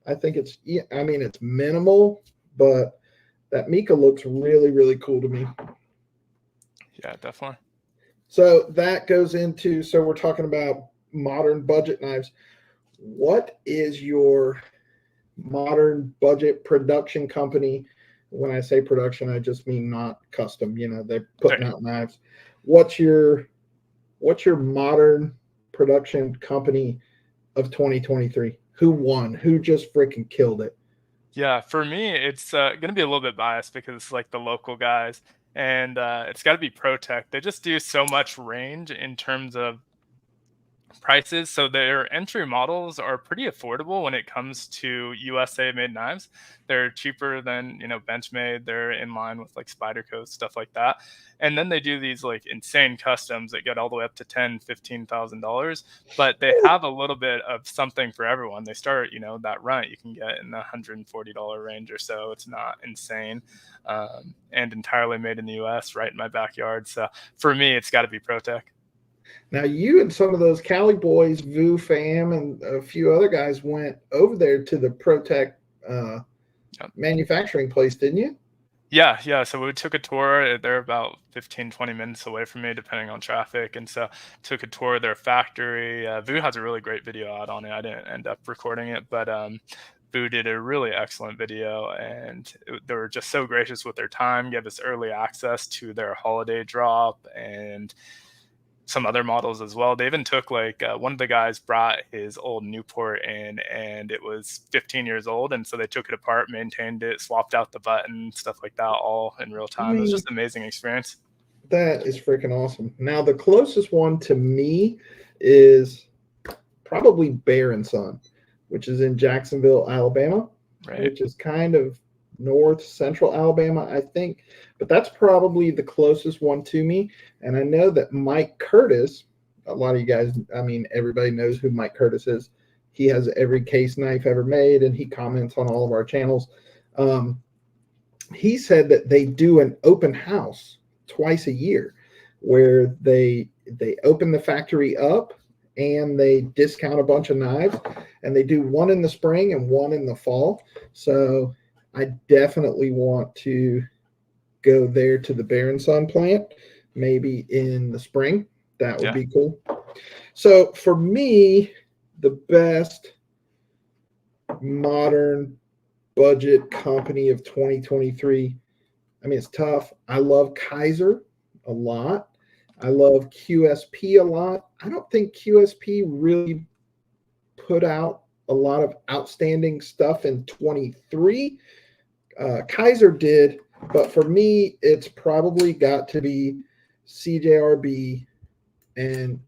I think it's minimal, but that Mika looks really, really cool to me. Yeah, definitely. So that goes into, so we're talking about modern budget knives. What is your modern budget production company? When I say production, I just mean not custom. You know, they're putting out knives. What's your modern production company of 2023? Who won? Who just freaking killed it? Yeah, for me, it's going to be a little bit biased because it's like the local guys, and it's got to be Protec. They just do so much range in terms of prices. So their entry models are pretty affordable when it comes to USA made knives. They're cheaper than, Benchmade. They're in line with like Spyderco, stuff like that. And then they do these like insane customs that get all the way up to $10,000, $15,000. But they have a little bit of something for everyone. They start, that runt you can get in the $140 range or so. It's not insane. And entirely made in the US, right in my backyard. So for me, it's got to be Protec. Now, you and some of those Cali boys, Vu Fam, and a few other guys went over there to the Protec manufacturing place, didn't you? Yeah. So we took a tour. They're about 15, 20 minutes away from me, depending on traffic. And so took a tour of their factory. Vu has a really great video out on it. I didn't end up recording it, but Vu did a really excellent video, and they were just so gracious with their time, gave us early access to their holiday drop and some other models as well. They even took like one of the guys brought his old Newport in, and it was 15 years old, and so they took it apart, maintained it, swapped out the button, stuff like that, all in real time. It was just an amazing experience. That is freaking awesome. Now the closest one to me is probably Bear & Son, which is in Jacksonville, Alabama, which is kind of north central Alabama, I think, but that's probably the closest one to me. And I know that Mike Curtis, a lot of you guys, everybody knows who Mike Curtis is. He has every case knife ever made, and he comments on all of our channels. He said that they do an open house twice a year where they open the factory up and they discount a bunch of knives, and they do one in the spring and one in the fall. So I definitely want to go there to the Bear & Son plant, maybe in the spring. That would be cool. So for me, the best modern budget company of 2023, it's tough. I love Kaiser a lot. I love QSP a lot. I don't think QSP really put out a lot of outstanding stuff in 23. Kaiser did, but for me, it's probably got to be CJRB. And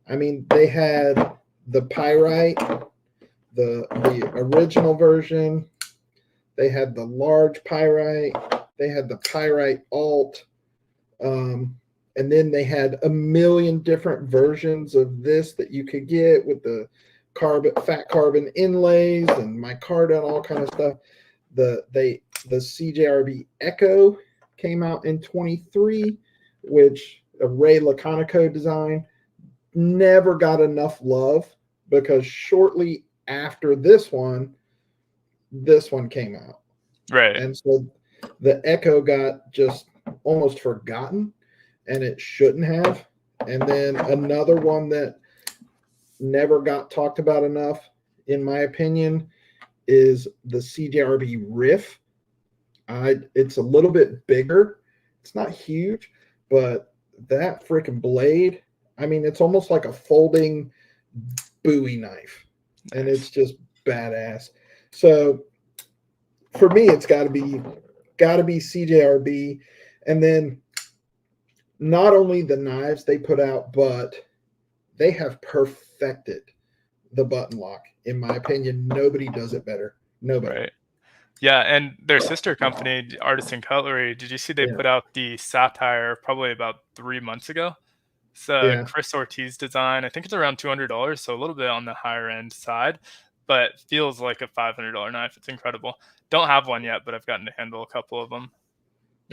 I mean, they had the Pyrite, the original version. They had the large Pyrite. They had the Pyrite Alt. And then they had a million different versions of this that you could get with the fat carbon inlays and micarta and all kind of stuff. The CJRB Echo came out in 23, which a Ray Laconico design, never got enough love because shortly after this one came out. Right. And so the Echo got just almost forgotten, and it shouldn't have. And then another one that never got talked about enough, in my opinion, is the CJRB Riff. It's a little bit bigger. It's not huge, but that freaking blade, I mean, it's almost like a folding Bowie knife, and it's just badass. So for me, it's got to be CJRB. And then not only the knives they put out, but they have perfected the button lock. In my opinion, nobody does it better. Nobody. Right. Yeah, and their sister company, Artisan Cutlery, did you see they put out the Satire probably about 3 months ago? It's a Chris Ortiz design. I think it's around $200, so a little bit on the higher end side, but feels like a $500 knife. It's incredible. Don't have one yet, but I've gotten to handle a couple of them.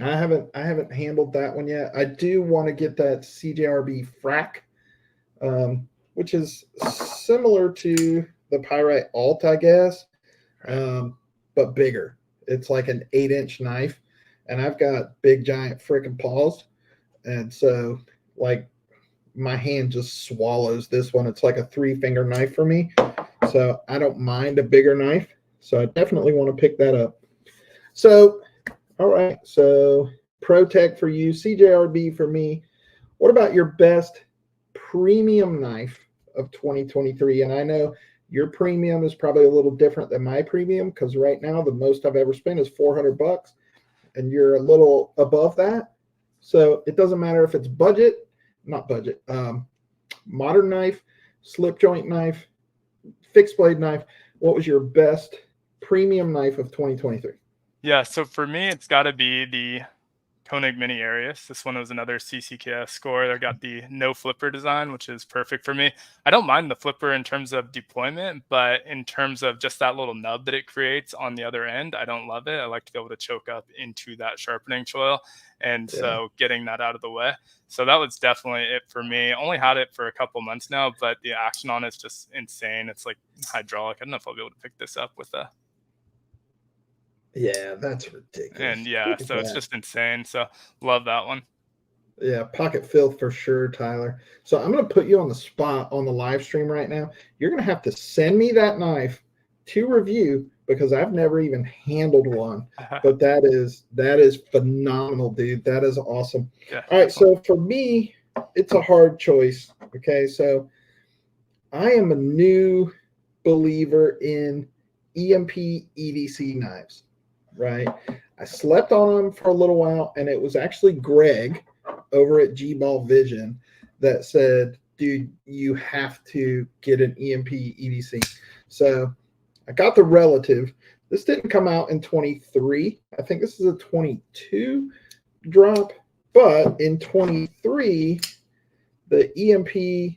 I haven't handled that one yet. I do want to get that CJRB Frac, which is similar to the Pyrite Alt, I guess, but bigger. It's like an 8-inch knife, and I've got big giant freaking paws, and so like my hand just swallows this one. It's like a 3-finger knife for me, so I don't mind a bigger knife. So I definitely want to pick that up. So, all right. So Protec for you, CJRB for me. What about your best premium knife of 2023? And I know your premium is probably a little different than my premium, because right now the most I've ever spent is $400, and you're a little above that. So it doesn't matter if it's modern knife, slip joint knife, fixed blade knife. What was your best premium knife of 2023? Yeah, so for me, it's got to be the Koenig Mini Arius. This one was another CCKS score. I got the no flipper design, which is perfect for me. I don't mind the flipper in terms of deployment, but in terms of just that little nub that it creates on the other end, I don't love it. I like to be able to choke up into that sharpening choil, and so getting that out of the way. So that was definitely it for me. Only had it for a couple months now, but the action on it's just insane. It's like hydraulic. I don't know if I'll be able to pick this up with a... Yeah, that's ridiculous. And yeah, so it's just insane. So love that one. Yeah, pocket filth for sure, Tyler. So I'm going to put you on the spot on the live stream right now. You're going to have to send me that knife to review, because I've never even handled one. But that is phenomenal, dude. That is awesome. Yeah, all right, so for me, it's a hard choice. Okay, so I am a new believer in EMP EDC knives, right? I slept on them for a little while, and it was actually Greg over at G-Ball Vision that said, dude, you have to get an EMP EDC. So I got the Relative. This didn't come out in 23. I think this is a 22 drop, but in 23, the EMP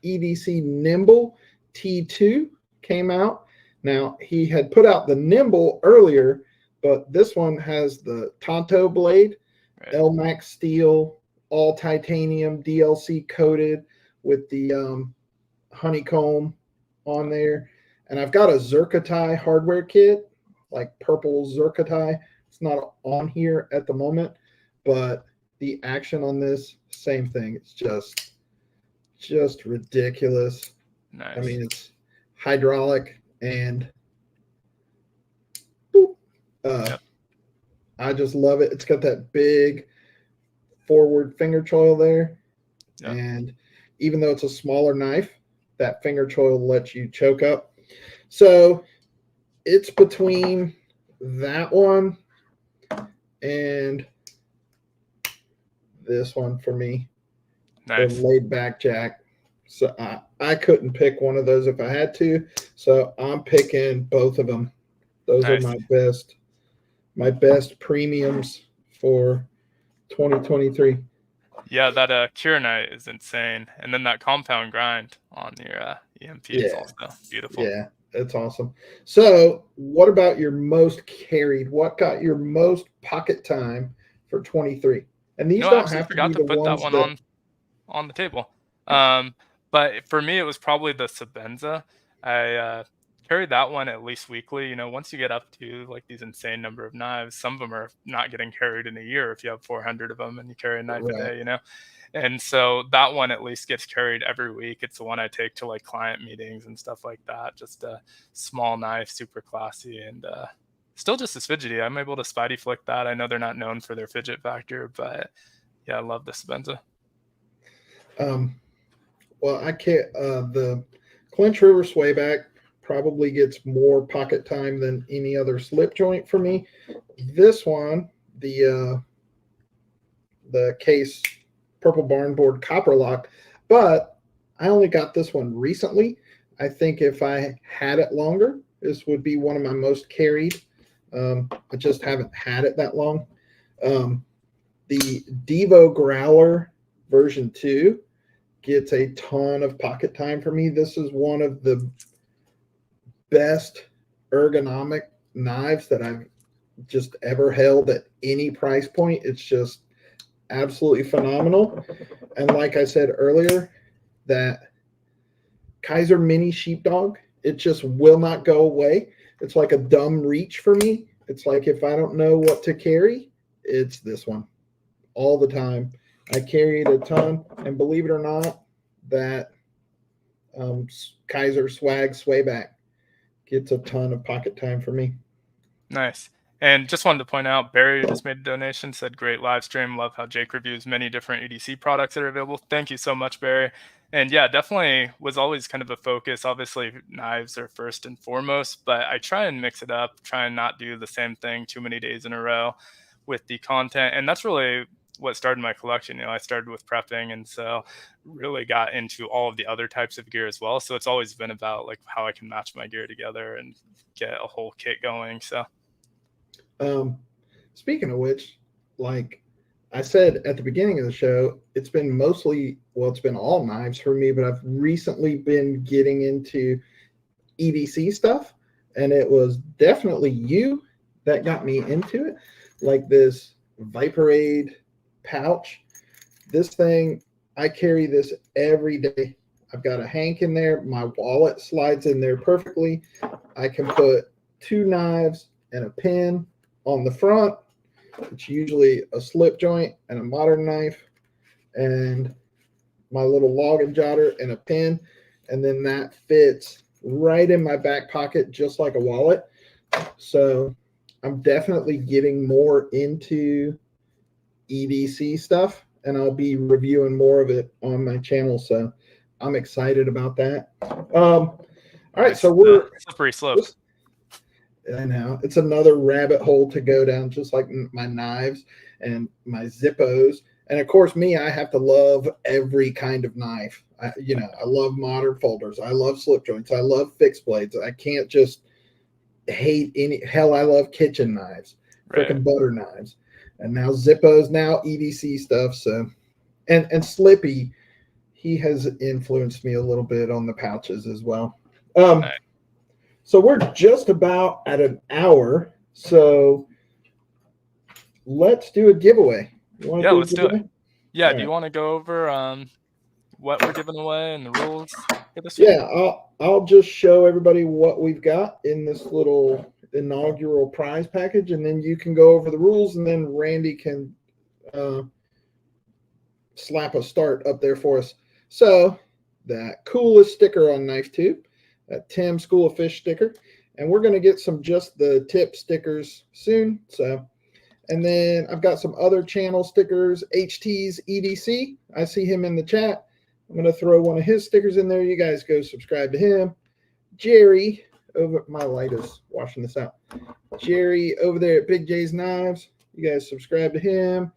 EDC Nimble T2 came out. Now, he had put out the Nimble earlier, but this one has the Tonto blade, LMAX steel, all titanium, DLC coated with the honeycomb on there. And I've got a Zerkatai hardware kit, like purple Zerkatai. It's not on here at the moment, but the action on this, same thing. It's just ridiculous. Nice. I mean, it's hydraulic, and I just love it. It's got that big forward finger choil there. And even though it's a smaller knife, that finger choil lets you choke up. So it's between that one and this one for me. Nice. The laid back jack. So I couldn't pick one of those if I had to. So I'm picking both of them. Those Nice. are my best premiums for 2023. Yeah, that Kieranite is insane. And then that compound grind on your EMP is also beautiful. Yeah, it's awesome. So what about your most carried? What got your most pocket time for 23? And these I don't actually have to forgot be to the put that ones one that on the table. But for me, it was probably the Senza. I carry that one at least weekly. Once you get up to like these insane number of knives, some of them are not getting carried in a year if you have 400 of them and you carry a knife a right. day. And so that one at least gets carried every week. It's the one I take to like client meetings and stuff like that. Just a small knife, super classy, and still just as fidgety. I'm able to Spidey flick that. I know they're not known for their fidget factor, but yeah, I love the Senza. Well, I can't. The Clinch River Swayback probably gets more pocket time than any other slip joint for me. This one, the Case Purple Barnboard Copper Lock, but I only got this one recently. I think if I had it longer, this would be one of my most carried. I just haven't had it that long. The DVO Growler version 2 gets a ton of pocket time for me. This is one of the best ergonomic knives that I've just ever held at any price point. It's just absolutely phenomenal. And like I said earlier, that Kaiser Mini Sheepdog, it just will not go away. It's like a dumb reach for me. It's like if I don't know what to carry, it's this one all the time. I carry it a ton, and believe it or not, that Kaiser Swag Swayback gets a ton of pocket time for me. Nice. And just wanted to point out, Barry just made a donation, said, great live stream. Love how Jake reviews many different EDC products that are available. Thank you so much, Barry. And yeah, definitely was always kind of a focus. Obviously, knives are first and foremost, but I try and mix it up, try and not do the same thing too many days in a row with the content. And that's really what started my collection. I started with prepping, and so really got into all of the other types of gear as well. So it's always been about like how I can match my gear together and get a whole kit going. So speaking of which, like I said at the beginning of the show, it's been all knives for me, but I've recently been getting into EDC stuff, and it was definitely you that got me into it. Like this Viperade pouch. This thing, I carry this every day. I've got a hank in there. My wallet slides in there perfectly. I can put 2 knives and a pin on the front. It's usually a slip joint and a modern knife and my little log and jotter and a pin. And then that fits right in my back pocket, just like a wallet. So I'm definitely getting more into EDC stuff, and I'll be reviewing more of it on my channel. So I'm excited about that. All right. So we're slippery slope. I know it's another rabbit hole to go down, just like my knives and my Zippos. And of course, I have to love every kind of knife. I love modern folders. I love slip joints. I love fixed blades. I can't just hate any. Hell, I love kitchen knives, freaking butter knives, and now Zippos, now EDC stuff. So, and Slippy, he has influenced me a little bit on the pouches as well. Nice. So we're just about at an hour. So let's do a giveaway. Let's do it. Yeah, All do you want to go over what we're giving away and the rules for this week? Yeah, I'll just show everybody what we've got in this little inaugural prize package, and then you can go over the rules, and then Randy can slap a start up there for us. So that coolest sticker on Knife Tube, that Tim School of Fish sticker, and we're going to get some just the tip stickers soon. So, and then I've got some other channel stickers, HT's EDC. I see him in the chat. I'm going to throw one of his stickers in there. You guys go subscribe to him. Jerry, over my light is washing this out. Jerry over there at Big J's Knives. You guys subscribe to him.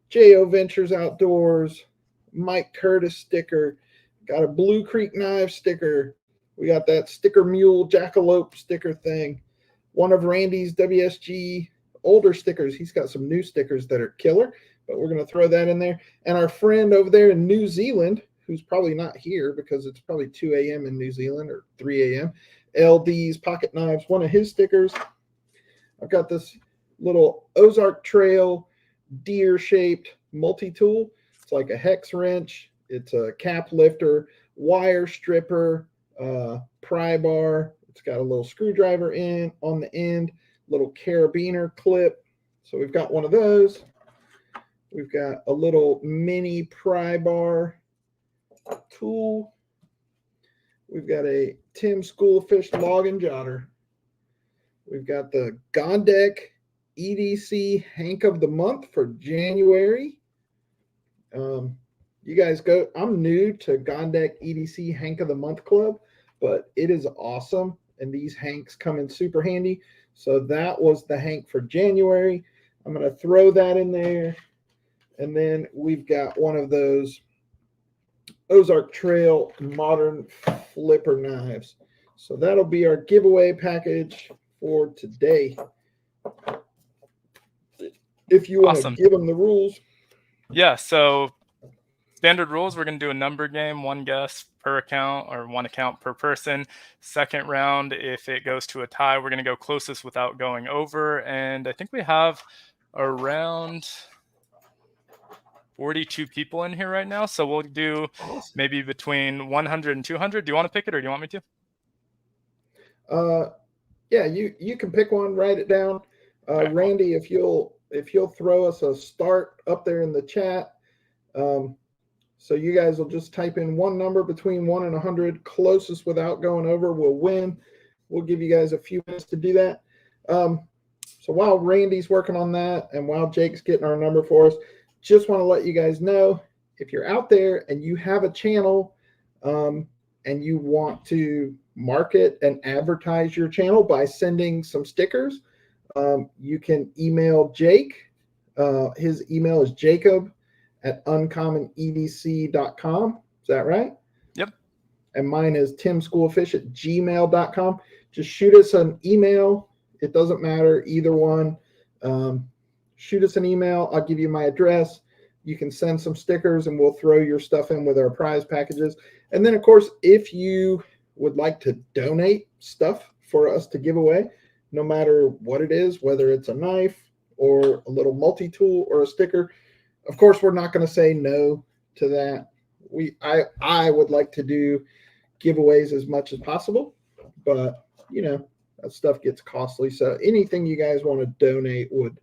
J.O. Ventures Outdoors, Mike Curtis sticker. Got a Blue Creek Knife sticker. We got that Sticker Mule Jackalope sticker thing. One of Randy's WSG older stickers. He's got some new stickers that are killer, but we're going to throw that in there. And our friend over there in New Zealand, who's probably not here because it's probably 2 a.m. in New Zealand or 3 a.m., LD's Pocket Knives, one of his stickers. I've got this little Ozark Trail deer-shaped multi-tool. It's like a hex wrench. It's a cap lifter, wire stripper, pry bar. It's got a little screwdriver on the end, little carabiner clip. So we've got one of those. We've got a little mini pry bar tool. We've got a Tim Schoolfish log and jotter. We've got the Gondek EDC Hank of the Month for January. You guys go. I'm new to Gondek EDC Hank of the Month Club, but it is awesome. And these Hanks come in super handy. So that was the Hank for January. I'm going to throw that in there. And then we've got one of those Ozark Trail modern flipper knives. So that'll be our giveaway package for today. If you want to give them the rules. Yeah, so standard rules, we're going to do a number game, one guess per account or one account per person. Second round, if it goes to a tie, we're going to go closest without going over. And I think we have around 42 people in here right now. So we'll do maybe between 100 and 200. Do you want to pick it or do you want me to? Yeah, you can pick one, write it down. Randy, if you'll throw us a start up there in the chat. So you guys will just type in one number between 1 and 100. Closest without going over will win. We'll give you guys a few minutes to do that. So while Randy's working on that and while Jake's getting our number for us, just want to let you guys know, if you're out there and you have a channel and you want to market and advertise your channel by sending some stickers, you can email Jake. His email is jacob@uncommonedc.com. Is that right? Yep. And mine is timschoolfish@gmail.com. Just shoot us an email. It doesn't matter, either one. Shoot us an email. I'll give you my address. You can send some stickers and we'll throw your stuff in with our prize packages. And then, of course, if you would like to donate stuff for us to give away, no matter what it is, whether it's a knife or a little multi-tool or a sticker, of course, we're not going to say no to that. I would like to do giveaways as much as possible, but that stuff gets costly. So anything you guys want to donate would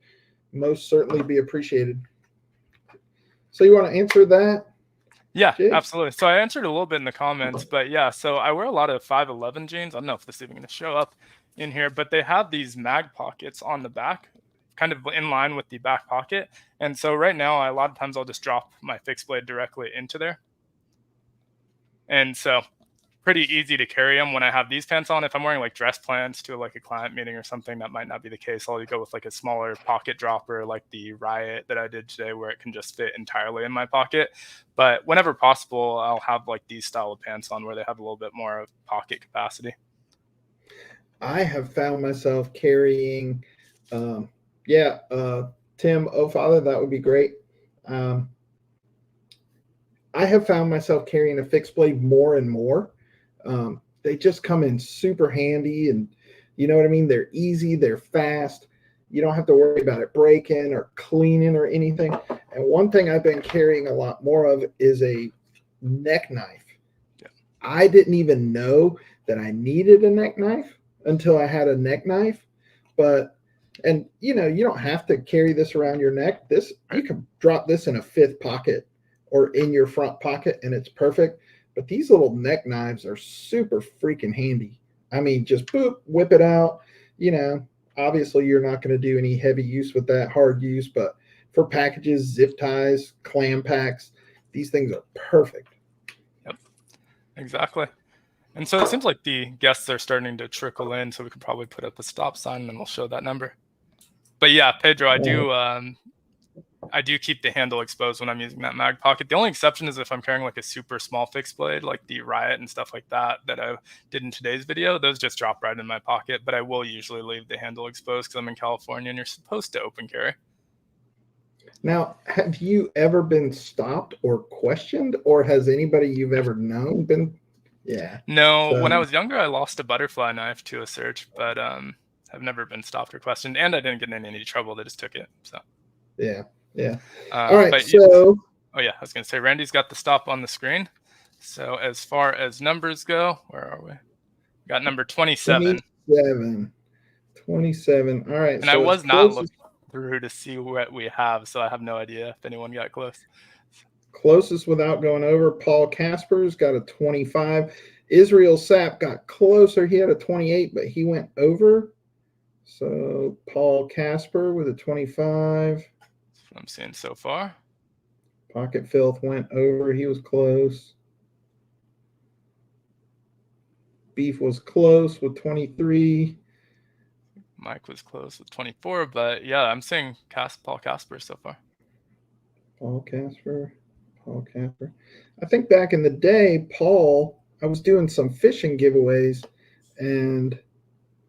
most certainly be appreciated. So you want to answer that? Yeah, Jake? Absolutely. So I answered a little bit in the comments, but yeah, so I wear a lot of 511 jeans. I don't know if this is even going to show up in here, but they have these mag pockets on the back, kind of in line with the back pocket. And so right now, a lot of times I'll just drop my fixed blade directly into there. And so pretty easy to carry them when I have these pants on. If I'm wearing like dress pants to like a client meeting or something, that might not be the case. I'll go with like a smaller pocket dropper, like the Riot that I did today, where it can just fit entirely in my pocket. But whenever possible, I'll have like these style of pants on where they have a little bit more of pocket capacity. I have found myself carrying, Tim, oh Father, that would be great. I have found myself carrying a fixed blade more and more. They just come in super handy, and you know what I mean? They're easy, they're fast. You don't have to worry about it breaking or cleaning or anything. And one thing I've been carrying a lot more of is a neck knife. Yeah. I didn't even know that I needed a neck knife until I had a neck knife. And you don't have to carry this around your neck. You can drop this in a fifth pocket or in your front pocket and it's perfect. But these little neck knives are super freaking handy. I mean, just boop, whip it out. Obviously you're not going to do any heavy use with that, hard use, but for packages, zip ties, clam packs, these things are perfect. Yep, exactly. And so it seems like the guests are starting to trickle in, so we could probably put up a stop sign and we'll show that number. But yeah, Pedro, I do keep the handle exposed when I'm using that mag pocket. The only exception is if I'm carrying like a super small fixed blade, like the Riot and stuff like that I did in today's video. Those just drop right in my pocket, but I will usually leave the handle exposed because I'm in California and you're supposed to open carry. Now, have you ever been stopped or questioned, or has anybody you've ever known been? Yeah. No, So, when I was younger, I lost a butterfly knife to a search, but I've never been stopped or questioned, and I didn't get in any trouble. They just took it. So yeah. All right. but So, oh yeah, I was gonna say Randy's got the stop on the screen. So as far as numbers go, where are we? Got number 27. 27. All right. And So I it's was not close, looking through to see what we have, so I have no idea if anyone got close. closest without going over. Paul Casper's got a 25. Israel Sapp got closer. He had a 28, but he went over. So Paul Casper with a 25. That's what I'm seeing so far. Pocket Filth went over. He was close. Beef was close with 23. Mike was close with 24, but yeah, I'm seeing Paul Casper so far. Paul Casper. I think back in the day, Paul, I was doing some fishing giveaways and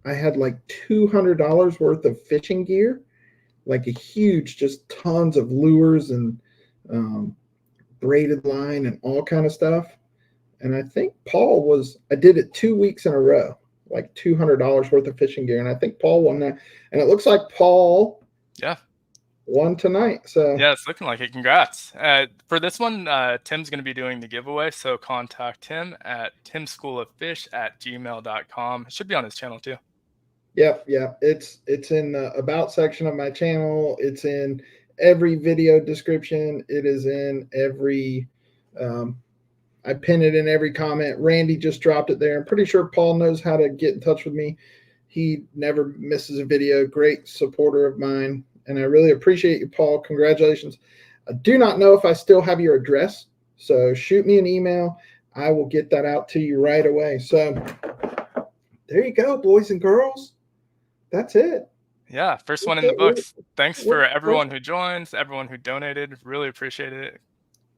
I had like $200 worth of fishing gear, like a huge, just tons of lures and braided line and all kind of stuff. And I think I did it 2 weeks in a row, like $200 worth of fishing gear. And I think Paul won that. And it looks like Paul won tonight. So yeah, it's looking like it. Congrats. For this one, Tim's going to be doing the giveaway. So contact him at timschooloffish@gmail.com. It should be on his channel too. Yeah. It's in the about section of my channel. It's in every video description. It is in every, I pin it in every comment. Randy just dropped it there. I'm pretty sure Paul knows how to get in touch with me. He never misses a video. Great supporter of mine. And I really appreciate you, Paul. Congratulations. I do not know if I still have your address. So shoot me an email. I will get that out to you right away. So there you go, boys and girls. That's it. Yeah, first one in the books. Thanks for everyone who joins, everyone who donated. Really appreciate it.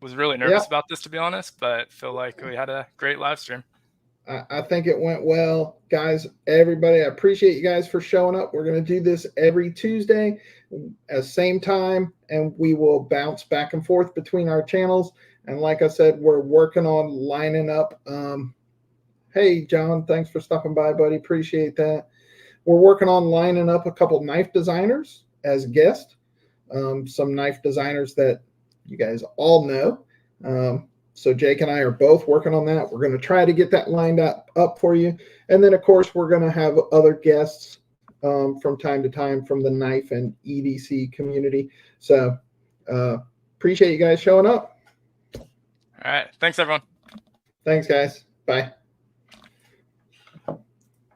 Was really nervous about this, to be honest, but feel like we had a great live stream. I think it went well. Guys, everybody, I appreciate you guys for showing up. We're going to do this every Tuesday at same time, and we will bounce back and forth between our channels. And like I said, we're working on lining up. Hey, John, thanks for stopping by, buddy. Appreciate that. We're working on lining up a couple knife designers as guests. Some knife designers that you guys all know. So Jake and I are both working on that. We're going to try to get that lined up for you. And then, of course, we're going to have other guests from time to time from the knife and EDC community. So appreciate you guys showing up. All right. Thanks, everyone. Thanks, guys. Bye.